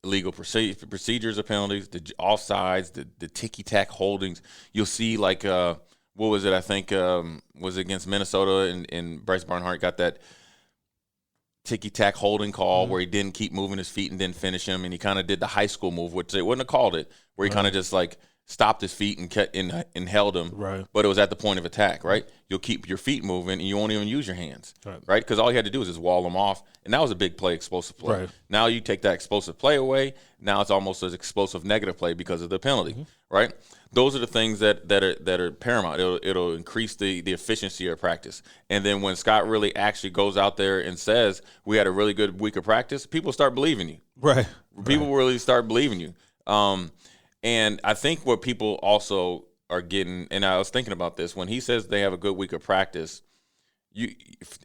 illegal procedures or penalties, the offsides, the ticky-tack holdings. You'll see, like, what was it, I think, was against Minnesota, and Bryce Barnhart got that ticky-tack holding call where he didn't keep moving his feet and didn't finish him, and he kind of did the high school move, which they wouldn't have called it, where he kind of just, like, stopped his feet and held him, but it was at the point of attack, right? You'll keep your feet moving, and you won't even use your hands, right? Because all you had to do was just wall them off, and that was a big play, explosive play. Now you take that explosive play away, now it's almost an explosive negative play because of the penalty, right? Those are the things that are paramount. It'll increase the efficiency of practice. And then when Scott really actually goes out there and says, we had a really good week of practice, people start believing you. People really start believing you. And I think what people also are getting, and I was thinking about this, when he says they have a good week of practice,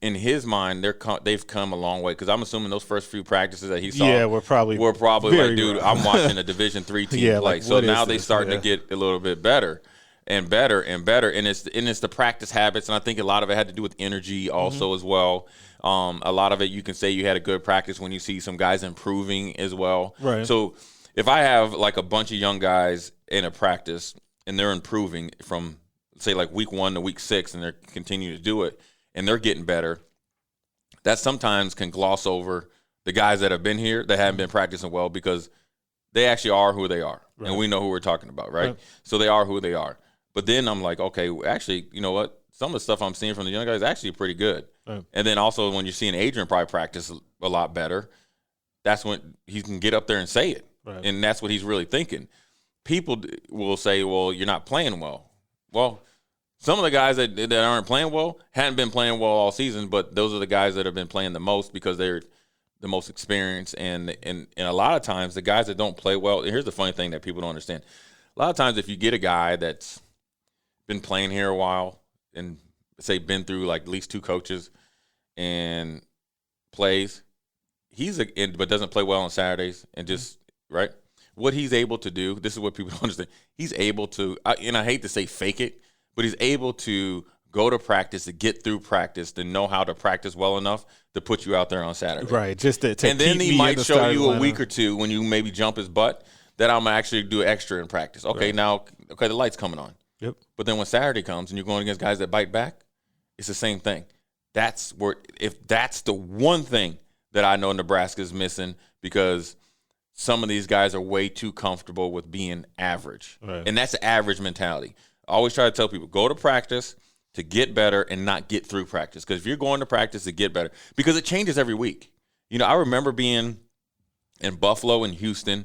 in his mind, they've come a long way, because I'm assuming those first few practices that he saw were probably like, dude, I'm watching a Division III team play. Like, so now they starting to get a little bit better and better and better, and it's the practice habits, and I think a lot of it had to do with energy also as well. A lot of it, you can say you had a good practice when you see some guys improving as well. So if I have like a bunch of young guys in a practice and they're improving from, say, like week 1 to week 6, and they're continuing to do it and they're getting better, that sometimes can gloss over the guys that have been here that haven't been practicing well, because they actually are who they are. And we know who we're talking about, right? So they are who they are. But then I'm like, okay, actually, you know what? Some of the stuff I'm seeing from the young guys is actually pretty good. And then also when you're seeing Adrian probably practice a lot better, that's when he can get up there and say it. And that's what he's really thinking. people will say, well, you're not playing well. Well, some of the guys that aren't playing well hadn't been playing well all season, but those are the guys that have been playing the most because they're the most experienced. And a lot of times, the guys that don't play well, here's the funny thing that people don't understand. A lot of times, if you get a guy that's been playing here a while and, say, been through like at least 2 coaches and plays, but doesn't play well on Saturdays and just, right? What he's able to do, this is what people don't understand. He's able to, and I hate to say fake it, but he's able to go to practice, to get through practice, to know how to practice well enough to put you out there on Saturday. Right, just to and then he might show you a week or two when you maybe jump his butt that I'm actually do extra in practice. Okay, right. The light's coming on. Yep. But then when Saturday comes and you're going against guys that bite back, it's the same thing. That's the one thing that I know Nebraska's missing because some of these guys are way too comfortable with being average. Right. And that's the average mentality. I always try to tell people, go to practice to get better and not get through practice. Because if you're going to practice to get better, because it changes every week. You know, I remember being in Buffalo and Houston,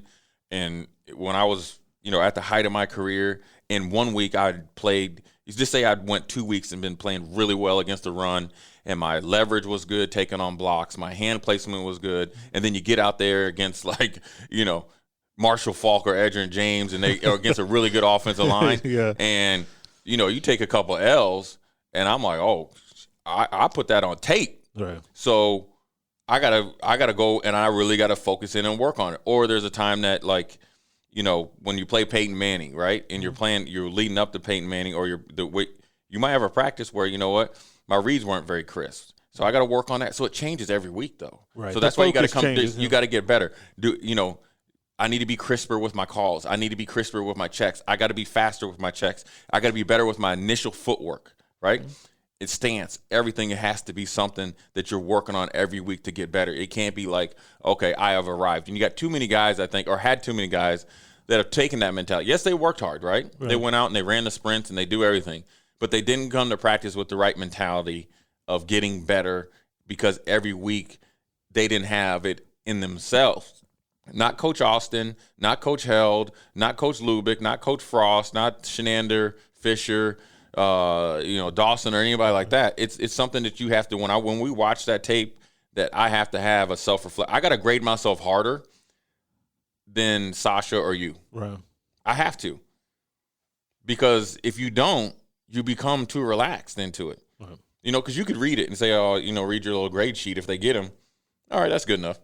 and when I was, at the height of my career, in 1 week I'd played, just say I'd went 2 weeks and been playing really well against the run, and my leverage was good, taking on blocks, my hand placement was good, and then you get out there against Marshall Faulk or Edgerrin James, and they are against a really good offensive line. Yeah. And, you take a couple L's, and I'm like, oh, I put that on tape. Right. So I gotta go, and I really gotta focus in and work on it. Or there's a time that, when you play Peyton Manning, right, and you're leading up to Peyton Manning, or you might have a practice where, my reads weren't very crisp. So I got to work on that. So it changes every week, though. Right. So that's why you got to come. You got to get better. I need to be crisper with my calls. I need to be crisper with my checks. I got to be faster with my checks. I got to be better with my initial footwork, right? Mm-hmm. It's stance. Everything has to be something that you're working on every week to get better. It can't be like, okay, I have arrived. And you got too many guys, I think, or had too many guys that have taken that mentality. Yes, they worked hard, right? They went out and they ran the sprints and they do everything. But they didn't come to practice with the right mentality of getting better because every week they didn't have it in themselves. Not Coach Austin, not Coach Held, not Coach Lubick, not Coach Frost, not Shenander, Fisher, Dawson or anybody like that. It's something that you have to, when we watch that tape, that I have to have a self-reflect. I got to grade myself harder than Sasha or you. Right. I have to. Because if you don't, you become too relaxed into it. Right. Because you could read it and say, read your little grade sheet if they get them. All right, that's good enough.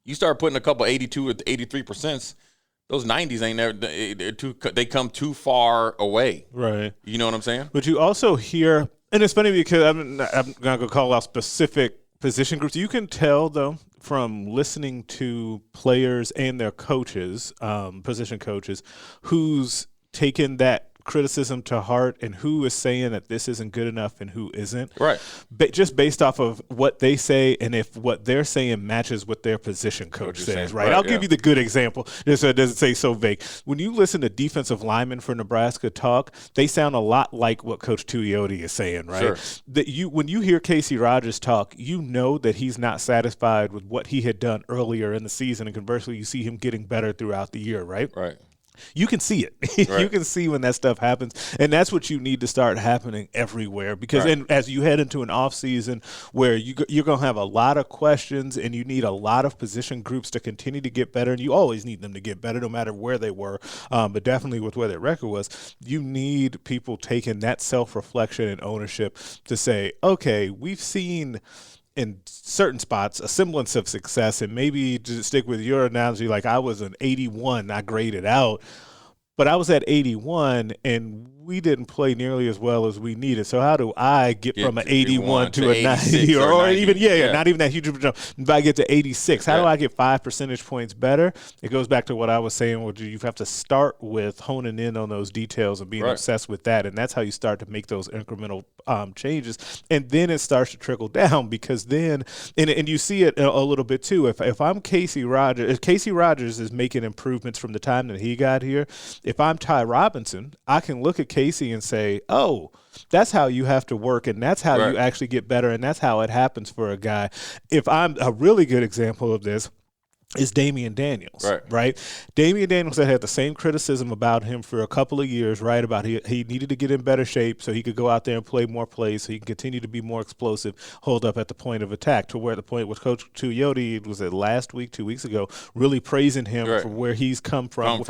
You start putting a couple 82 or 83%, those 90s ain't never, they come too far away. Right. You know what I'm saying? But you also hear, and it's funny because I'm not going to call out specific position groups. You can tell, though, from listening to players and their coaches, position coaches, who's taken that criticism to heart and who is saying that this isn't good enough and who isn't. Right. Just based off of what they say and if what they're saying matches what their position coach says, right? I'll give you the good example just so it doesn't say so vague. When you listen to defensive linemen for Nebraska talk, they sound a lot like what Coach Tuioti is saying, right? Sure. When you hear Casey Rogers talk, you know that he's not satisfied with what he had done earlier in the season, and conversely, you see him getting better throughout the year, right? Right. You can see it. Right. You can see when that stuff happens, and that's what you need to start happening everywhere. Because and as you head into an off season where you're going to have a lot of questions, and you need a lot of position groups to continue to get better, and you always need them to get better, no matter where they were. But definitely with where their record was, you need people taking that self-reflection and ownership to say, okay, we've seen in certain spots a semblance of success, and maybe to stick with your analogy, like I was an 81, I graded out, but I was at 81 and we didn't play nearly as well as we needed. So how do I get from an 81 to a 90 or 90. Even not even that huge jump? If I get to 86, how do I get 5 percentage points better? It goes back to what I was saying, where you have to start with honing in on those details and being obsessed with that, and that's how you start to make those incremental changes, and then it starts to trickle down, because then and you see it a little bit too. If I'm Casey Rogers, if Casey Rogers is making improvements from the time that he got here, if I'm Ty Robinson, I can look at Casey and say, oh, that's how you have to work, and that's how you actually get better, and that's how it happens for a guy. If I'm a really good example of this, is Damian Daniels, right? Damian Daniels had the same criticism about him for a couple of years, right? About he needed to get in better shape so he could go out there and play more plays so he can continue to be more explosive, hold up at the point of attack, to where the point with Coach Tuioti, was it last week, 2 weeks ago, really praising him for where he's come from.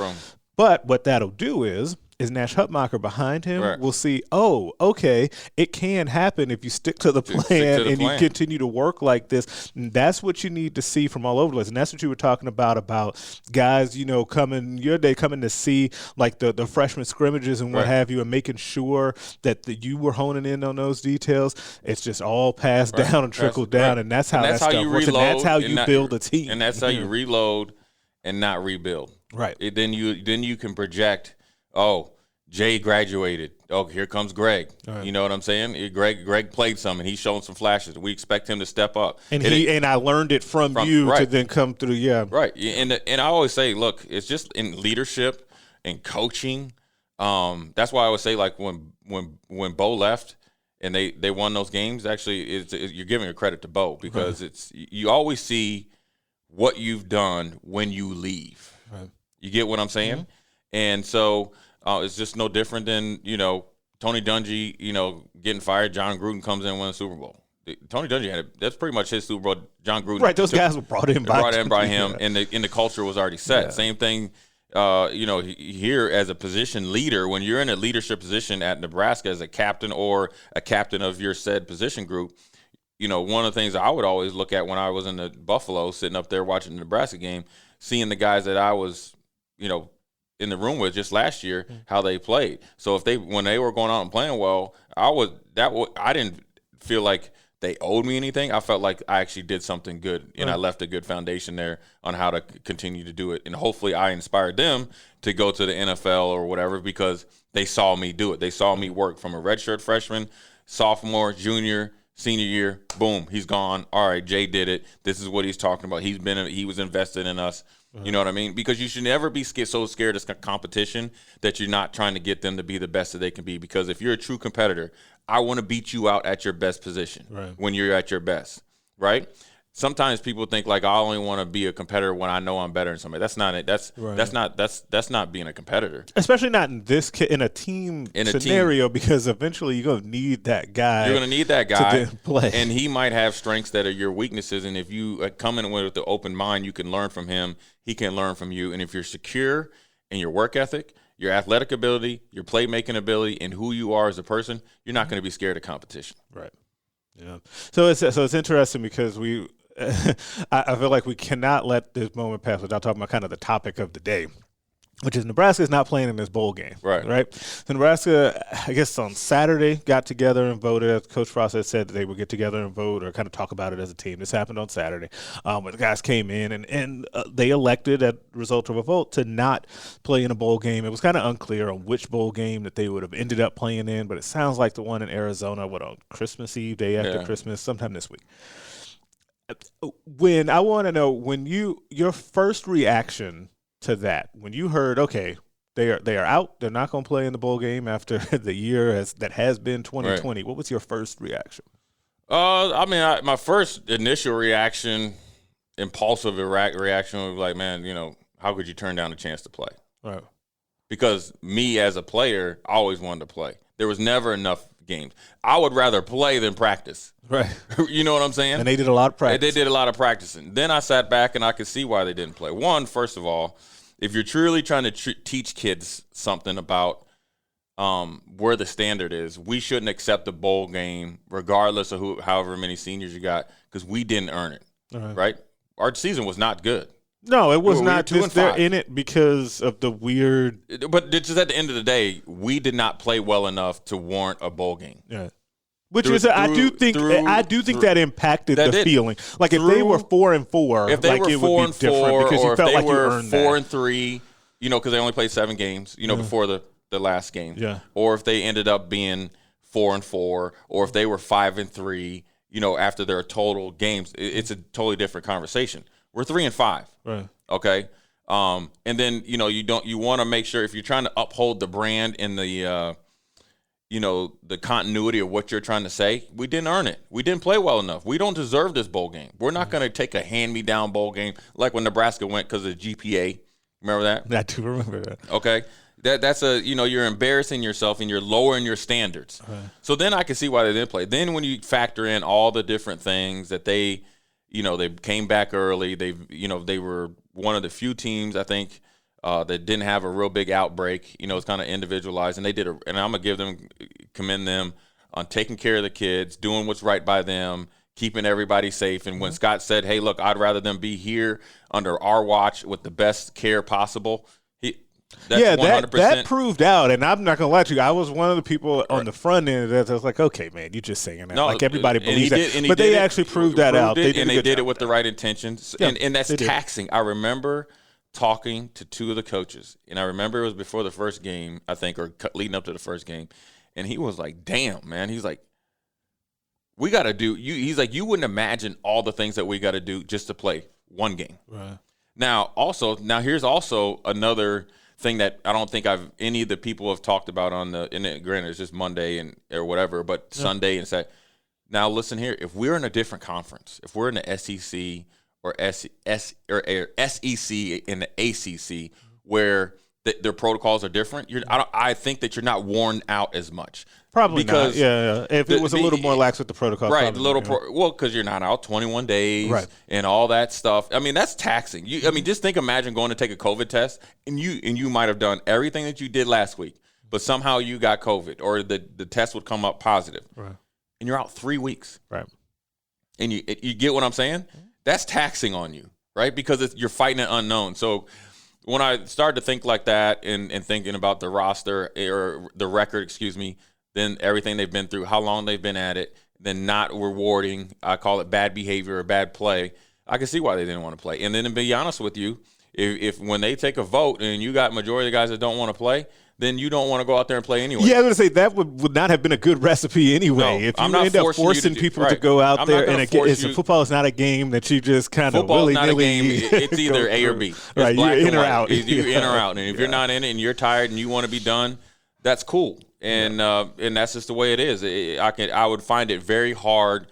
But what that'll do is Nash Hutmacher behind him will see, oh, okay, it can happen if you stick to the plan and you continue to work like this. And that's what you need to see from all over the place. And that's what you were talking about guys, coming to see like the freshman scrimmages and what have you, and making sure that you were honing in on those details. It's just all passed down and trickled down, and that's how that stuff works. And that's how you build a team. And that's how you reload and not rebuild. Right. Then you can project, oh, Jay graduated. Oh, here comes Greg. Right. You know what I'm saying? Greg played some, and he's showing some flashes. We expect him to step up. And I learned it from you to then come through. Yeah. Right. And I always say, look, it's just in leadership and coaching. That's why I always say, like when Bo left and they won those games, actually, you're giving a credit to Bo, because you always see what you've done when you leave. Right. You get what I'm saying? Mm-hmm. And so it's just no different than, Tony Dungy, getting fired. John Gruden comes in and wins the Super Bowl. Tony Dungy that's pretty much his Super Bowl. John Gruden. Right, those guys were brought in by him, and the culture was already set. Yeah. Same thing, here as a position leader, when you're in a leadership position at Nebraska as a captain or a captain of your said position group, one of the things I would always look at when I was in the Buffalo, sitting up there watching the Nebraska game, seeing the guys that I was, in the room with just last year, how they played. So when they were going out and playing well, I didn't feel like they owed me anything. I felt like I actually did something good, and I left a good foundation there on how to continue to do it. And hopefully I inspired them to go to the NFL or whatever, because they saw me do it. They saw me work from a redshirt freshman, sophomore, junior, senior year, boom, he's gone. All right, Jay did it. This is what he's talking about. He was invested in us. You know what I mean? Because you should never be so scared of competition that you're not trying to get them to be the best that they can be. Because if you're a true competitor, I want to beat you out at your best position when you're at your best, right? Sometimes people think like, I only want to be a competitor when I know I'm better than somebody. That's not it. That's not being a competitor. Especially not in a team scenario, because eventually you're going to need that guy. You're going to need that guy to play. And he might have strengths that are your weaknesses. And if you come in with the open mind, you can learn from him. He can learn from you. And if you're secure in your work ethic, your athletic ability, your playmaking ability, and who you are as a person, you're not going to be scared of competition. Right. Yeah. So it's interesting because I feel like we cannot let this moment pass without talking about kind of the topic of the day, which is Nebraska is not playing in this bowl game. Right. So Nebraska, I guess on Saturday, got together and voted. Coach Frost had said that they would get together and vote or kind of talk about it as a team. This happened on Saturday. When the guys came in and they elected, as a result of a vote, to not play in a bowl game. It was kind of unclear on which bowl game that they would have ended up playing in, but it sounds like the one in Arizona, on Christmas Eve, day after Christmas, sometime this week. When I want to know, your first reaction to that, when you heard, okay, they are out, they're not going to play in the bowl game after the year that has been 2020. What was your first reaction? My first initial reaction, impulsive reaction, was like, man, how could you turn down a chance to play? Right. Because me as a player, I always wanted to play. There was never enough games. I would rather play than practice. Right. You know what I'm saying? And they did a lot of practice. They did a lot of practicing. Then I sat back and I could see why they didn't play. One, first of all, if you're truly trying to teach kids something about where the standard is, we shouldn't accept a bowl game regardless of however many seniors you got, because we didn't earn it. Right? Our season was not good. No, it was not. Just they're in it because of the weird. But just at the end of the day, we did not play well enough to warrant a bowl game. Yeah. I do think that impacted the feeling. Like if they were 4-4, if they were 4-4, because you felt like you earned that. 4-3, because they only played 7 games, before the last game. Yeah. Or if they ended up being 4-4, or if they were 5-3, after their total games, it's a totally different conversation. We're 3-5. Right. Okay. And then you want to make sure, if you're trying to uphold the brand in the the continuity of what you're trying to say, we didn't earn it. We didn't play well enough. We don't deserve this bowl game. We're not going to take a hand-me-down bowl game like when Nebraska went because of GPA. Remember that? I do remember that. Okay. That's you're embarrassing yourself and you're lowering your standards. Right. So then I can see why they didn't play. Then when you factor in all the different things that they came back early. They were one of the few teams, I think, that didn't have a real big outbreak. It's kind of individualized, and they did. And I'm gonna commend them on taking care of the kids, doing what's right by them, keeping everybody safe. And when Scott said, "Hey, look, I'd rather them be here under our watch with the best care possible," that proved out. And I'm not gonna lie to you, I was one of the people on the front end that was like, "Okay, man, you're just saying that." No, like everybody believes that, but they actually proved that out. They did it with the right intentions, and that's taxing. I remember talking to two of the coaches, and I remember it was before the first game, I think, or leading up to the first game, and he was like, "Damn, man," he's like, "We got to do." He's like, "You wouldn't imagine all the things that we got to do just to play one game." Right. Now, here's also another thing that I don't think any of the people have talked about granted, it's just Monday or whatever, but Sunday and Saturday. Now, listen here. If we're in a different conference, if we're in the SEC or SEC in the ACC, where their protocols are different, I think that you're not worn out as much. Probably because not. Yeah. If it was a little more lax with the protocol, right? Because you're not out 21 days, right, and all that stuff. I mean, that's taxing. Just imagine going to take a COVID test, and you might have done everything that you did last week, but somehow you got COVID, or the test would come up positive, right, and you're out 3 weeks, right? And you get what I'm saying? That's taxing on you, right? Because you're fighting an unknown. So when I started to think like that and thinking about the roster or the record, then everything they've been through, how long they've been at it, then not rewarding, I call it bad behavior or bad play, I can see why they didn't want to play. And then to be honest with you, if when they take a vote and you got majority of the guys that don't want to play, then you don't want to go out there and play anyway. Yeah, I was going to say that would not have been a good recipe anyway. No, if you end up forcing people to go out there, and football is not a game that you just kind of willy-nilly. Football is not a game. It's either A or B. It's right, you're in or out. You're in or out. And if you're not in it and you're tired and you want to be done, that's cool. And that's just the way it is. I would find it very hard.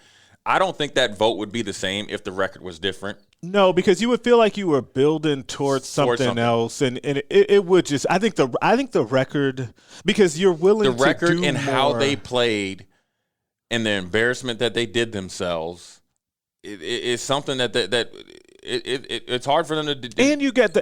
I don't think that vote would be the same if the record was different. No, because you would feel like you were building towards something else, and it would just. I think the record, because you're willing to do the record and more. How they played, and the embarrassment that they did themselves, it's something that it's hard for them to do. And you get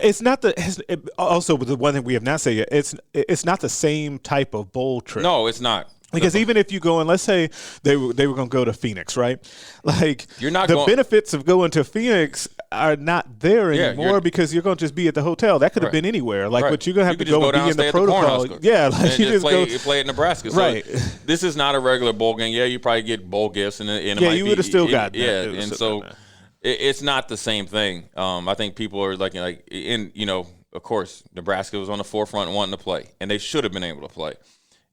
also the one thing we have not said yet. It's not the same type of bowl trip. No, it's not. Because even if you go and let's say they were going to go to Phoenix, right? Like the benefits of going to Phoenix are not there anymore because you're going to just be at the hotel. That could have been anywhere. Like, but you're going to have to go and be in the protocol. Like you just play at Nebraska. So right. This is not a regular bowl game. Yeah, you probably get bowl gifts and you would have still got that. Yeah, and so it's not the same thing. I think people are of course, Nebraska was on the forefront wanting to play, and they should have been able to play.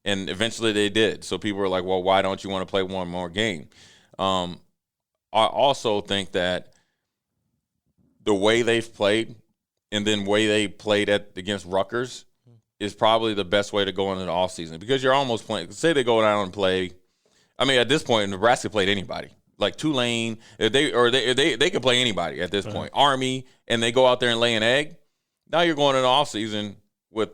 And eventually they did. So people were like, well, why don't you want to play one more game? I also think that the way they've played and then way they played against Rutgers is probably the best way to go into the offseason, because you're almost playing. Say they go down and play. I mean, at this point, Nebraska played anybody. Like Tulane, they can play anybody at this point. Army, and they go out there and lay an egg. Now you're going into the offseason with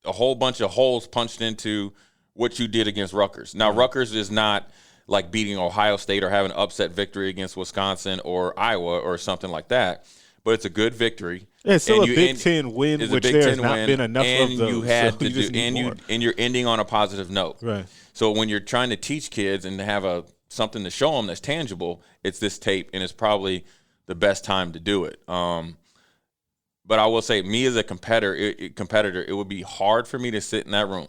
a whole bunch of holes punched into what you did against Rutgers. Now, Rutgers is not like beating Ohio State or having an upset victory against Wisconsin or Iowa or something like that, but it's a good victory. Yeah, it's still a Big Ten win, which there has not been enough of those. You had to do, and you're ending on a positive note. Right. So when you're trying to teach kids and to have something to show them that's tangible, it's this tape, and it's probably the best time to do it. But I will say, me as a competitor, it would be hard for me to sit in that room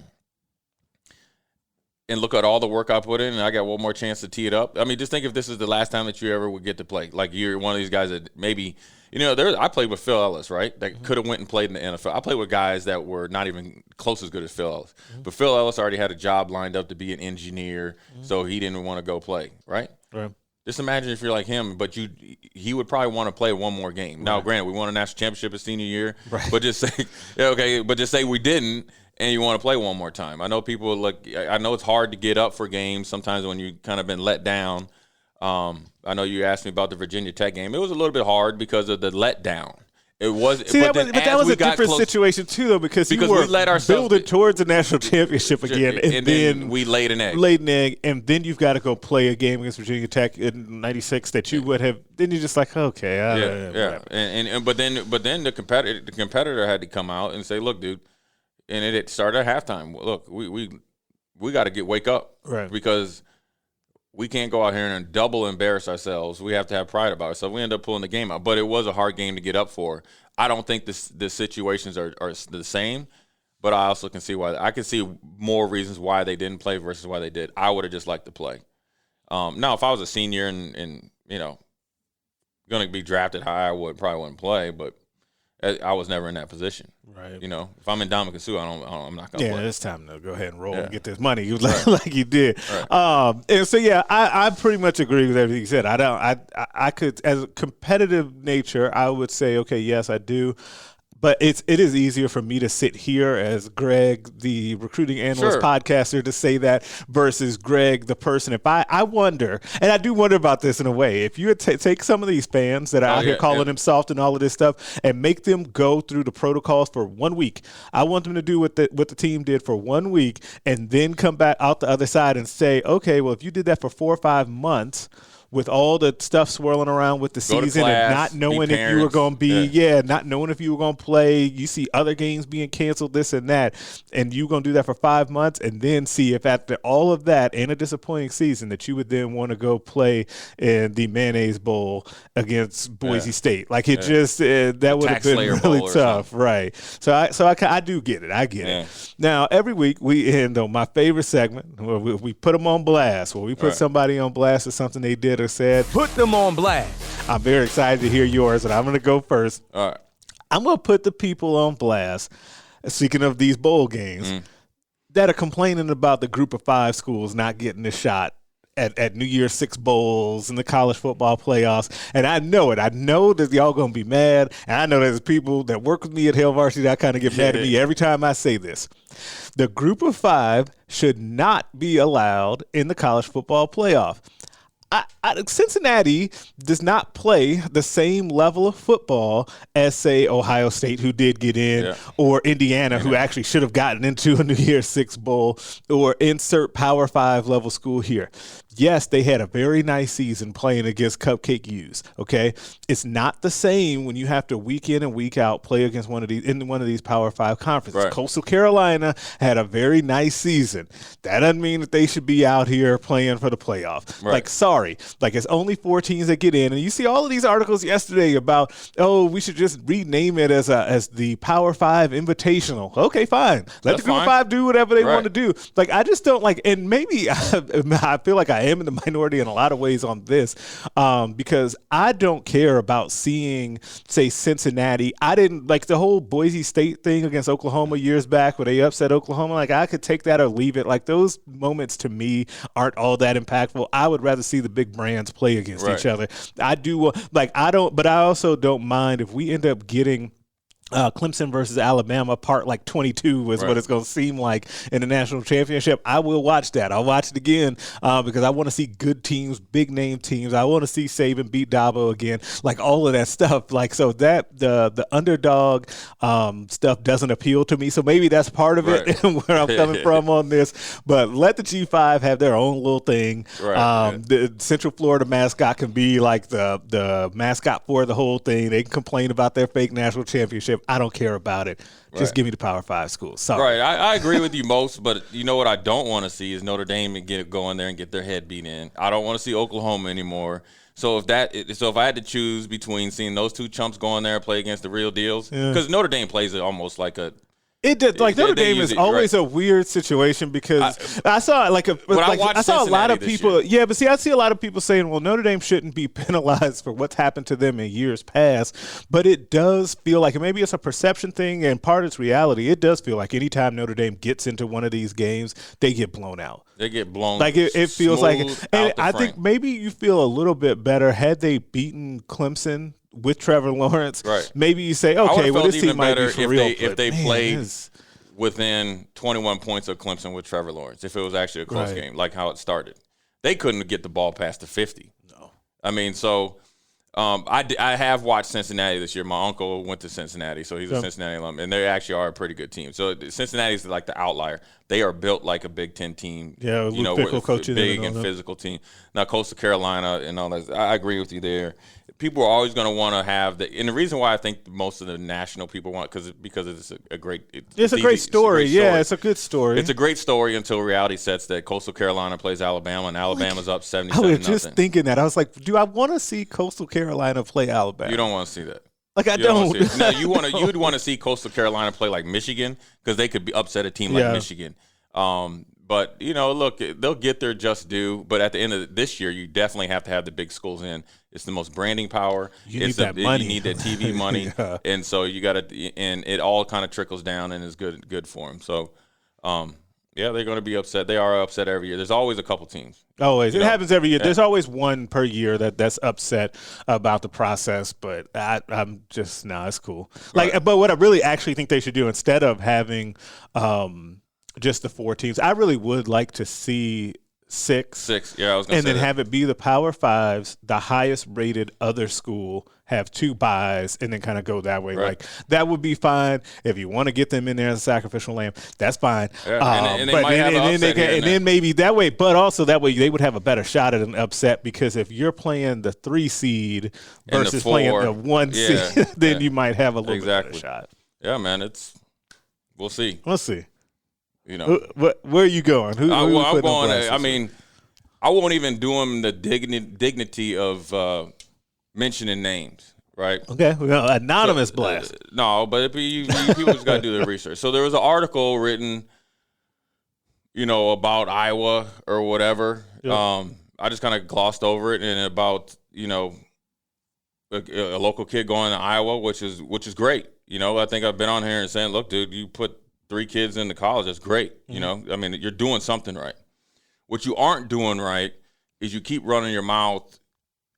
and look at all the work I put in, and I got one more chance to tee it up. I mean, just think if this is the last time that you ever would get to play. Like, you're one of these guys that maybe, I played with Phil Ellis, right? That could have went and played in the NFL. I played with guys that were not even close as good as Phil Ellis. But Phil Ellis already had a job lined up to be an engineer, so he didn't want to go play, right? Right. Just imagine if you're like him, but he would probably want to play one more game. Right. Now, granted, we won a national championship his senior year, right. But just say we didn't, and you want to play one more time. I know people I know it's hard to get up for games sometimes when you kind of been let down. I know you asked me about the Virginia Tech game. It was a little bit hard because of the letdown. It was, but that was a different situation too, though, because you were building towards a national championship again, and then we laid an egg, and then you've got to go play a game against Virginia Tech in '96 that you would have. Then you're just like, okay, but then the competitor had to come out and say, look, dude, and it started at halftime. Look, we got to wake up, right? Because we can't go out here and double embarrass ourselves. We have to have pride about it. So we ended up pulling the game out. But it was a hard game to get up for. I don't think the situations are the same, but I also can see why. I can see more reasons why they didn't play versus why they did. I would have just liked to play. Now, if I was a senior and going to be drafted high, I probably wouldn't play, but I was never in that position. Right. If I'm in Dominican Sue, I'm not going to play. Yeah, it's time to go ahead and roll and get this money. Like you did. Right. And so, I pretty much agree with everything you said. I could, as a competitive nature, I would say, okay, yes, I do. But it is easier for me to sit here as Greg, the recruiting analyst podcaster, to say that versus Greg, the person. If I wonder, and I do wonder about this in a way, if you would take some of these fans that are out here calling them soft and all of this stuff and make them go through the protocols for 1 week. I want them to do what the team did for 1 week and then come back out the other side and say, okay, well, if you did that for 4 or 5 months, with all the stuff swirling around with the season and not knowing if you were going to be, not knowing if you were going to play, you see other games being canceled, this and that, and you're going to do that for 5 months and then see if after all of that and a disappointing season that you would then want to go play in the Mayonnaise Bowl against Boise State. Like it just, that would have been really tough. Right. So I do get it. I get it. Now, every week we end on my favorite segment where we put them on blast, where we put somebody on blast or something they did or said. Put them on blast. I'm very excited to hear yours, and I'm going to go first. All right. I'm going to put the people on blast, speaking of these bowl games, that are complaining about the group of 5 schools not getting a shot at New Year's 6 bowls and the college football playoffs. And I know it. I know that y'all going to be mad, and I know there's people that work with me at Hail Varsity that kind of get mad at me every time I say this. The group of 5 should not be allowed in the college football playoff. Cincinnati does not play the same level of football as, say, Ohio State, who did get in, or Indiana, who actually should have gotten into a New Year's 6 bowl, or insert Power 5 level school here. Yes, they had a very nice season playing against Cupcake U's, okay? It's not the same when you have to week in and week out play against one of these Power 5 conferences. Right. Coastal Carolina had a very nice season. That doesn't mean that they should be out here playing for the playoff. Right. Like, sorry. Like, it's only 4 teams that get in. And you see all of these articles yesterday about, we should just rename it as the Power 5 Invitational. Okay, fine. Let the Group of 5 do whatever they want to do. Like, I just don't like, and maybe I feel like I am in the minority in a lot of ways on this, because I don't care about seeing, say, Cincinnati. I didn't like the whole Boise State thing against Oklahoma years back where they upset Oklahoma. Like, I could take that or leave it. Like, those moments to me aren't all that impactful. I would rather see the big brands play against each other. But I also don't mind if we end up getting Clemson versus Alabama part like 22 was what it's going to seem like in the national championship. I will watch that. I'll watch it again because I want to see good teams, big name teams. I want to see Saban beat Dabo again, like all of that stuff. Like, so that the underdog stuff doesn't appeal to me. So maybe that's part of it and where I'm coming from on this. But let the G5 have their own little thing. The Central Florida mascot can be like the mascot for the whole thing. They can complain about their fake national championship. I don't care about it. Just give me the Power 5 schools. Sorry. Right. I agree with you most, but you know what I don't want to see is Notre Dame go in there and get their head beat in. I don't want to see Oklahoma anymore. So if I had to choose between seeing those two chumps go in there and play against the real deals, because Notre Dame plays it almost like a It did. Like Notre Dame is always a weird situation because I saw a lot of people. Yeah, but see, I see a lot of people saying, "Well, Notre Dame shouldn't be penalized for what's happened to them in years past." But it does feel like, and maybe it's a perception thing, and part of it's reality. It does feel like anytime Notre Dame gets into one of these games, they get blown out. They get blown. Like it feels like, and I think maybe you feel a little bit better had they beaten Clemson with Trevor Lawrence. Right. Maybe you say, okay, well, this team might be for real. If they played within 21 points of Clemson with Trevor Lawrence, if it was actually a close game, like how it started, they couldn't get the ball past the 50. No. I mean, so I have watched Cincinnati this year. My uncle went to Cincinnati, so he's a Cincinnati alum, and they actually are a pretty good team. So Cincinnati's like the outlier. They are built like a Big Ten team. Yeah, with big and physical team. Now, Coastal Carolina and all that, I agree with you there. People are always going to want to have and the reason why I think most of the national people want because it's a great it's a great story. Yeah, it's a good story. It's a great story until reality sets that Coastal Carolina plays Alabama and Alabama's up 77-0. I was just thinking that. I was like, do I want to see Coastal Carolina play Alabama? You don't want to see that. Like I don't. No, you'd want to see Coastal Carolina play like Michigan because they could be upset a team like Michigan. But, look, they'll get their just due. But at the end of this year, you definitely have to have the big schools in. It's the most branding power. You need that money. You need that TV money. And so you got to – and it all kind of trickles down and is good for them. So, they're going to be upset. They are upset every year. There's always a couple teams. Always. It happens every year. Yeah. There's always one per year that's upset about the process. But I'm just – it's cool. But what I really actually think they should do instead of having just the 4 teams, I really would like to see six. Yeah, I was going to say then have it be the Power Fives, the highest rated other school, have 2 buys, and then kind of go that way. Right. Like that would be fine. If you want to get them in there as a sacrificial lamb, that's fine. Yeah. Then maybe that way, but also that way they would have a better shot at an upset because if you're playing the 3 seed versus playing the 1 seed, then you might have a little bit better shot. Yeah, man, we'll see. We'll see. Where are you going? Who I'm going. I mean, I won't even do him the dignity of mentioning names, right? Okay, anonymous blast. No, but people just got to do their research. So there was an article written, about Iowa or whatever. Yep. I just kind of glossed over it and about a local kid going to Iowa, which is great. I think I've been on here and saying, look, dude, you put 3 kids into college, that's great. I mean, you're doing something right. What you aren't doing right is you keep running your mouth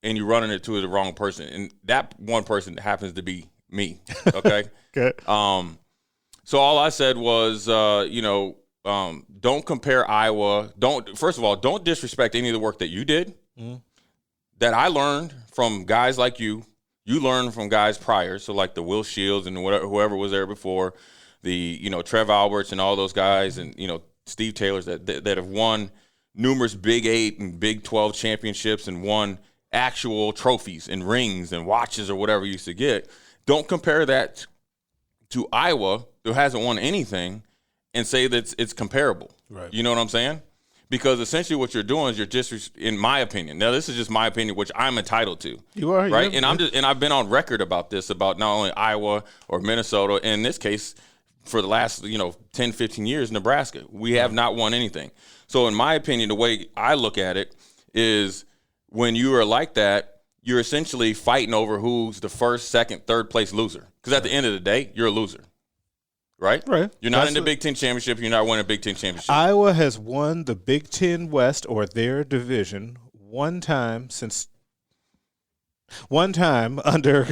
and you're running it to the wrong person. And that one person happens to be me. Okay. Okay. So all I said was, don't compare Iowa. First of all, don't disrespect any of the work that you did that I learned from guys like you. You learned from guys prior. So like the Will Shields and whoever was there before. The Trev Alberts and all those guys and Steve Taylors that have won numerous Big 8 and Big 12 championships and won actual trophies and rings and watches or whatever you used to get. Don't compare that to Iowa, who hasn't won anything, and say that it's comparable. Right. You know what I'm saying? Because essentially what you're doing is you're just, in my opinion. Now this is just my opinion, which I'm entitled to. You are, right? And I've been on record about this, about not only Iowa or Minnesota. In this case, for the last 10, 15 years, Nebraska, we have not won anything. So in my opinion, the way I look at it is when you are like that, you're essentially fighting over who's the first, second, third place loser. Because at the end of the day, you're a loser. Right? Right. You're not in the Big Ten championship. You're not winning a Big Ten championship. Iowa has won the Big Ten West or their division one time under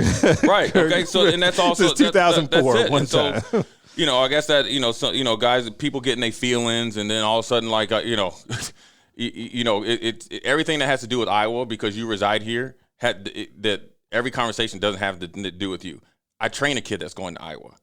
right. Okay. So and that's also since 2004. That's it. One time. So, I guess that guys, people getting their feelings, and then all of a sudden, like everything that has to do with Iowa because you reside here that every conversation doesn't have to do with you. I train a kid that's going to Iowa.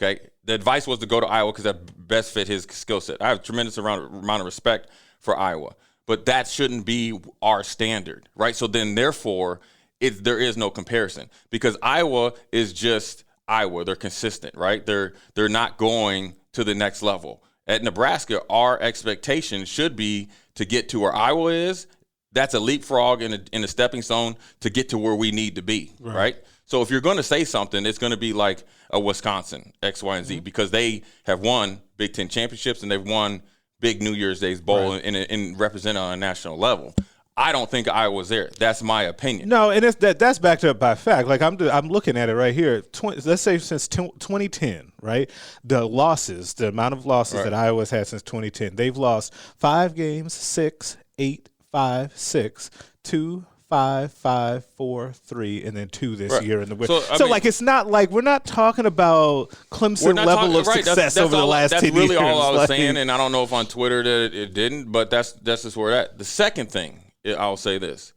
Okay, the advice was to go to Iowa because that best fit his skill set. I have a tremendous amount of respect for Iowa, but that shouldn't be our standard, right? So then, therefore, there is no comparison because Iowa is just Iowa. They're consistent, right? They're not going to the next level. At Nebraska, our expectation should be to get to where Iowa is That's a leapfrog in a stepping stone to get to where we need to be, right? So if you're going to say something, it's going to be like a Wisconsin, X, Y, and Z, because they have won Big Ten championships and they've won big New Year's Days bowl and represented on a national level. I don't think Iowa's there. That's my opinion. No, and that's backed up by fact. Like I'm looking at it right here. Let's say since 2010, right? The amount of losses that Iowa's had since 2010, they've lost 5 games, 6, 8, 5, 6, 2, 5, 5, 4, 3, and then 2 this year in the winter. So like it's not like we're not talking about Clemson level of success over the last 10 years. That's really all I was saying, and I don't know if on Twitter that it didn't, but that's just where that. The second thing, I'll say this.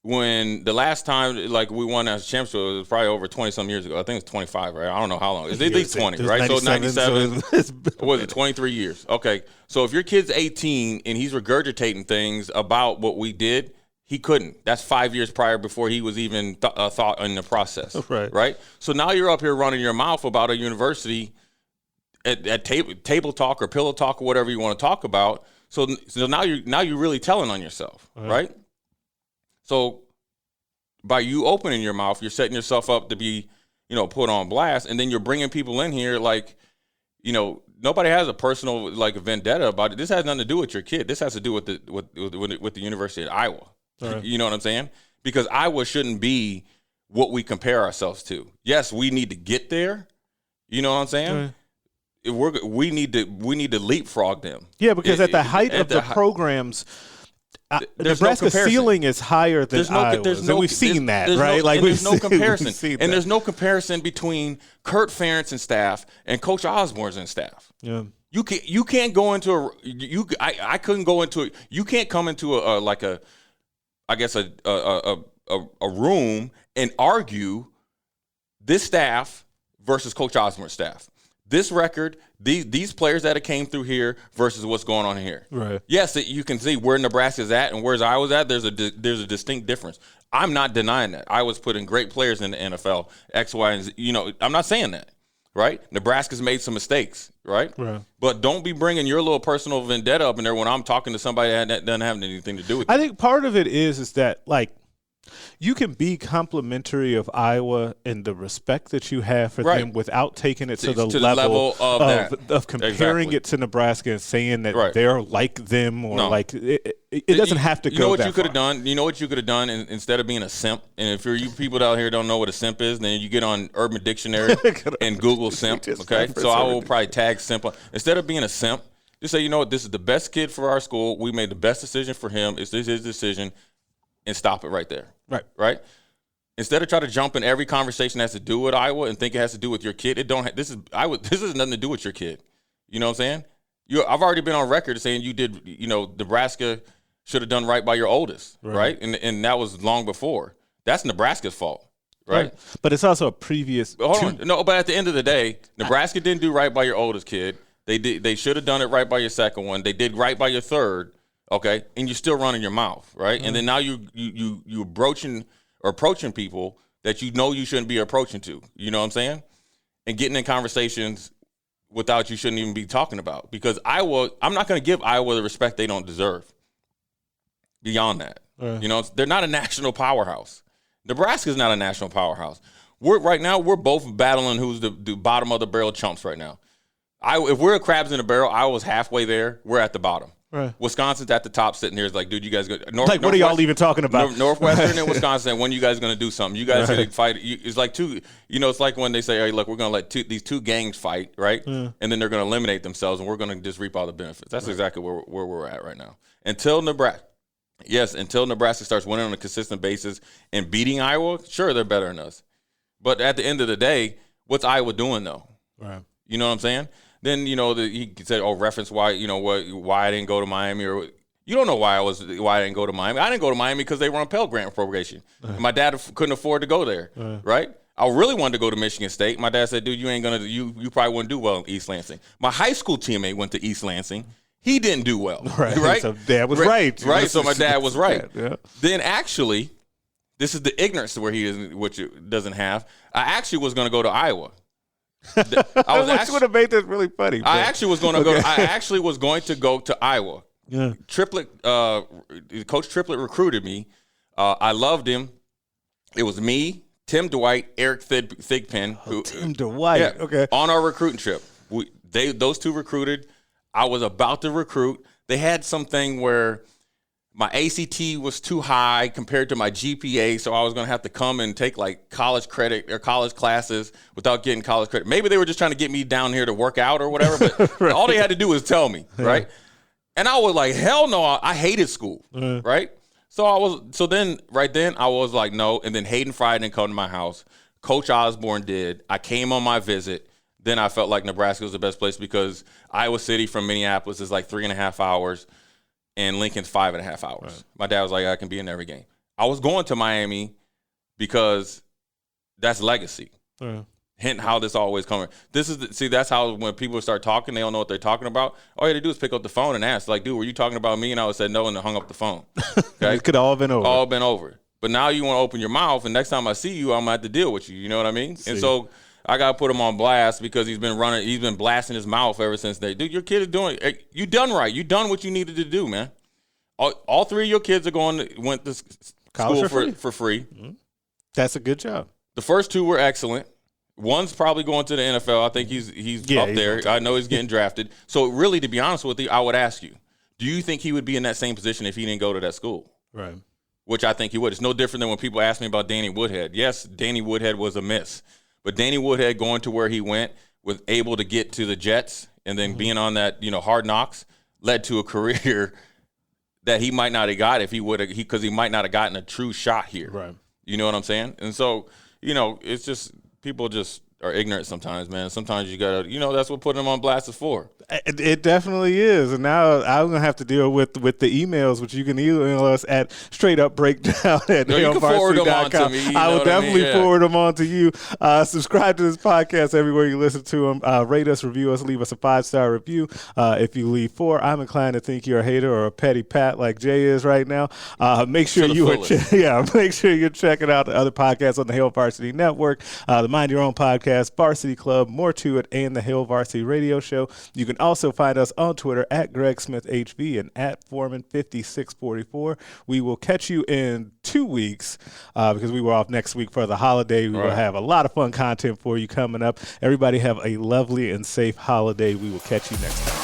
When the last time like we won as a championship, it was probably over 20-some years ago. I think it's 25, right? I don't know how long. It's at least 20, right? So 97, what was it, 23 years. Okay. So if your kid's 18 and he's regurgitating things about what we did, he couldn't. That's 5 years prior before he was even thought in the process. Right? So now you're up here running your mouth about a university at table talk or pillow talk or whatever you want to talk about. So now you're really telling on yourself, right? So by you opening your mouth, you're setting yourself up to be, put on blast, and then you're bringing people in here like, nobody has a personal like vendetta about it. This has nothing to do with your kid. This has to do with the University of Iowa. Right. You know what I'm saying? Because Iowa shouldn't be what we compare ourselves to. Yes, we need to get there. You know what I'm saying? Right. We need to leapfrog them. Yeah, because at the height of the programs, Nebraska's ceiling is higher than Iowa's, and we've seen that, right? There's no comparison, and there's no comparison between Kurt Ferentz and staff and Coach Osborne's and staff. Yeah, you can't go into I couldn't go into it. You can't come into a room and argue this staff versus Coach Osborne's staff. This record, these players that came through here versus what's going on here. Right. Yes, you can see where Nebraska's at and where's Iowa's at. There's a distinct difference. I'm not denying that. Iowa's putting great players in the NFL, X, Y, and Z. I'm not saying that, right? Nebraska's made some mistakes, right? But don't be bringing your little personal vendetta up in there when I'm talking to somebody that doesn't have anything to do with it. I think part of it is that, like, you can be complimentary of Iowa in the respect that you have for them without taking it to the level of comparing it to Nebraska and saying that they're like them or like it doesn't have to go that far. You know what you could have done? You know what you could have done instead of being a simp? And if you people out here don't know what a simp is, then you get on Urban Dictionary and Google simp, okay? So I will probably tag simp. Instead of being a simp, just say, you know what, this is the best kid for our school. We made the best decision for him. It's his decision. And stop it right there. Right. Instead of trying to jump in every conversation that has to do with Iowa and think it has to do with your kid, this has nothing to do with your kid. You know what I'm saying? I've already been on record saying Nebraska should have done right by your oldest, right? And that was long before. That's Nebraska's fault, right? But it's also a previous. But hold on. No, but at the end of the day, Nebraska didn't do right by your oldest kid. They should have done it right by your second one. They did right by your third. Okay, and you're still running your mouth, right? And then now you approaching people that you shouldn't be approaching to. You know what I'm saying? And getting in conversations without you shouldn't even be talking about. Because I'm not going to give Iowa the respect they don't deserve. Beyond that, they're not a national powerhouse. Nebraska's not a national powerhouse. Right now we're both battling who's the bottom of the barrel chumps right now. If we're crabs in a barrel, Iowa's halfway there. We're at the bottom. Right. Wisconsin's at the top sitting here. It's like, dude, you guys go. What are y'all even talking about? Northwestern and Wisconsin. When you guys going to do something? You guys going to fight? It's like it's like when they say, hey, look, we're going to let these two gangs fight, right? And then they're going to eliminate themselves, and we're going to just reap all the benefits. That's exactly where we're at right now. Until Nebraska starts winning on a consistent basis and beating Iowa, sure, they're better than us. But at the end of the day, what's Iowa doing though? Right. You know what I'm saying? Then he said, reference why why I didn't go to Miami, or you don't know why I didn't go to Miami. I didn't go to Miami because they were on Pell Grant probation. My dad couldn't afford to go there, right? I really wanted to go to Michigan State. My dad said, dude, you probably wouldn't do well in East Lansing. My high school teammate went to East Lansing. He didn't do well, right? So dad was right. Right, so my dad was right. Yeah. Then actually, this is the ignorance where he is, which doesn't have. I actually was going to go to Iowa. I would have made this really funny. I actually was going to go to Iowa. Triplett, Coach Triplett recruited me. I loved him. It was me, Tim Dwight, Eric Thigpen. Tim Dwight, okay. On our recruiting trip. Those two recruited. I was about to recruit. They had something where my ACT was too high compared to my GPA, so I was going to have to come and take like college credit or college classes without getting college credit. Maybe they were just trying to get me down here to work out or whatever, but right. All they had to do was tell me, right? And I was like, hell no, I hated school, right? So then I was like, no. And then Hayden Fry didn't come to my house. Coach Osborne did. I came on my visit. Then I felt like Nebraska was the best place because Iowa City from Minneapolis is like 3.5 hours and Lincoln's 5.5 hours. Right. My dad was like, I can be in every game. I was going to Miami because that's legacy. Hint how this always comes. That's how when people start talking, they don't know what they're talking about. All you had to do is pick up the phone and ask, like, dude, were you talking about me? And I would say no, and then hung up the phone. Okay? It could have all been over. All been over. But now you want to open your mouth, and next time I see you, I'm going to have to deal with you. You know what I mean? And so I got to put him on blast because he's been blasting his mouth ever since dude, your kid is doing it. You done right. You done what you needed to do, man. All three of your kids went to school for free. Mm-hmm. That's a good job. The first two were excellent. One's probably going to the NFL. I think he's up there. I know he's getting drafted. So really, to be honest with you, I would ask you, do you think he would be in that same position if he didn't go to that school? Right. Which I think he would. It's no different than when people ask me about Danny Woodhead. Yes, Danny Woodhead was a miss. But Danny Woodhead going to where he went, was able to get to the Jets, and then being on that, Hard Knocks, led to a career that he might not have got if he would have, because he might not have gotten a true shot here. Right. You know what I'm saying? And so, it's just people just are ignorant sometimes, man. Sometimes you gotta, that's what putting them on blast is for. It definitely is. And now I'm going to have to deal with the emails, which you can email us at straightupbreakdown@hillvarsity.com. I will definitely forward them on to you. Subscribe to this podcast everywhere you listen to them. Rate us, review us, leave us a 5-star review. If you leave 4, I'm inclined to think you're a hater or a petty pat like Jay is right now. Make sure you're checking out the other podcasts on the Hill Varsity Network, the Mind Your Own podcast, Varsity Club, More to It, and the Hill Varsity Radio Show. You can also find us on Twitter at GregSmithHV and at Foreman5644. We will catch you in 2 weeks because we were off next week for the holiday. We will have a lot of fun content for you coming up. Everybody have a lovely and safe holiday. We will catch you next time.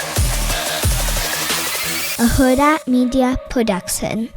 A Hurrdat Media Production.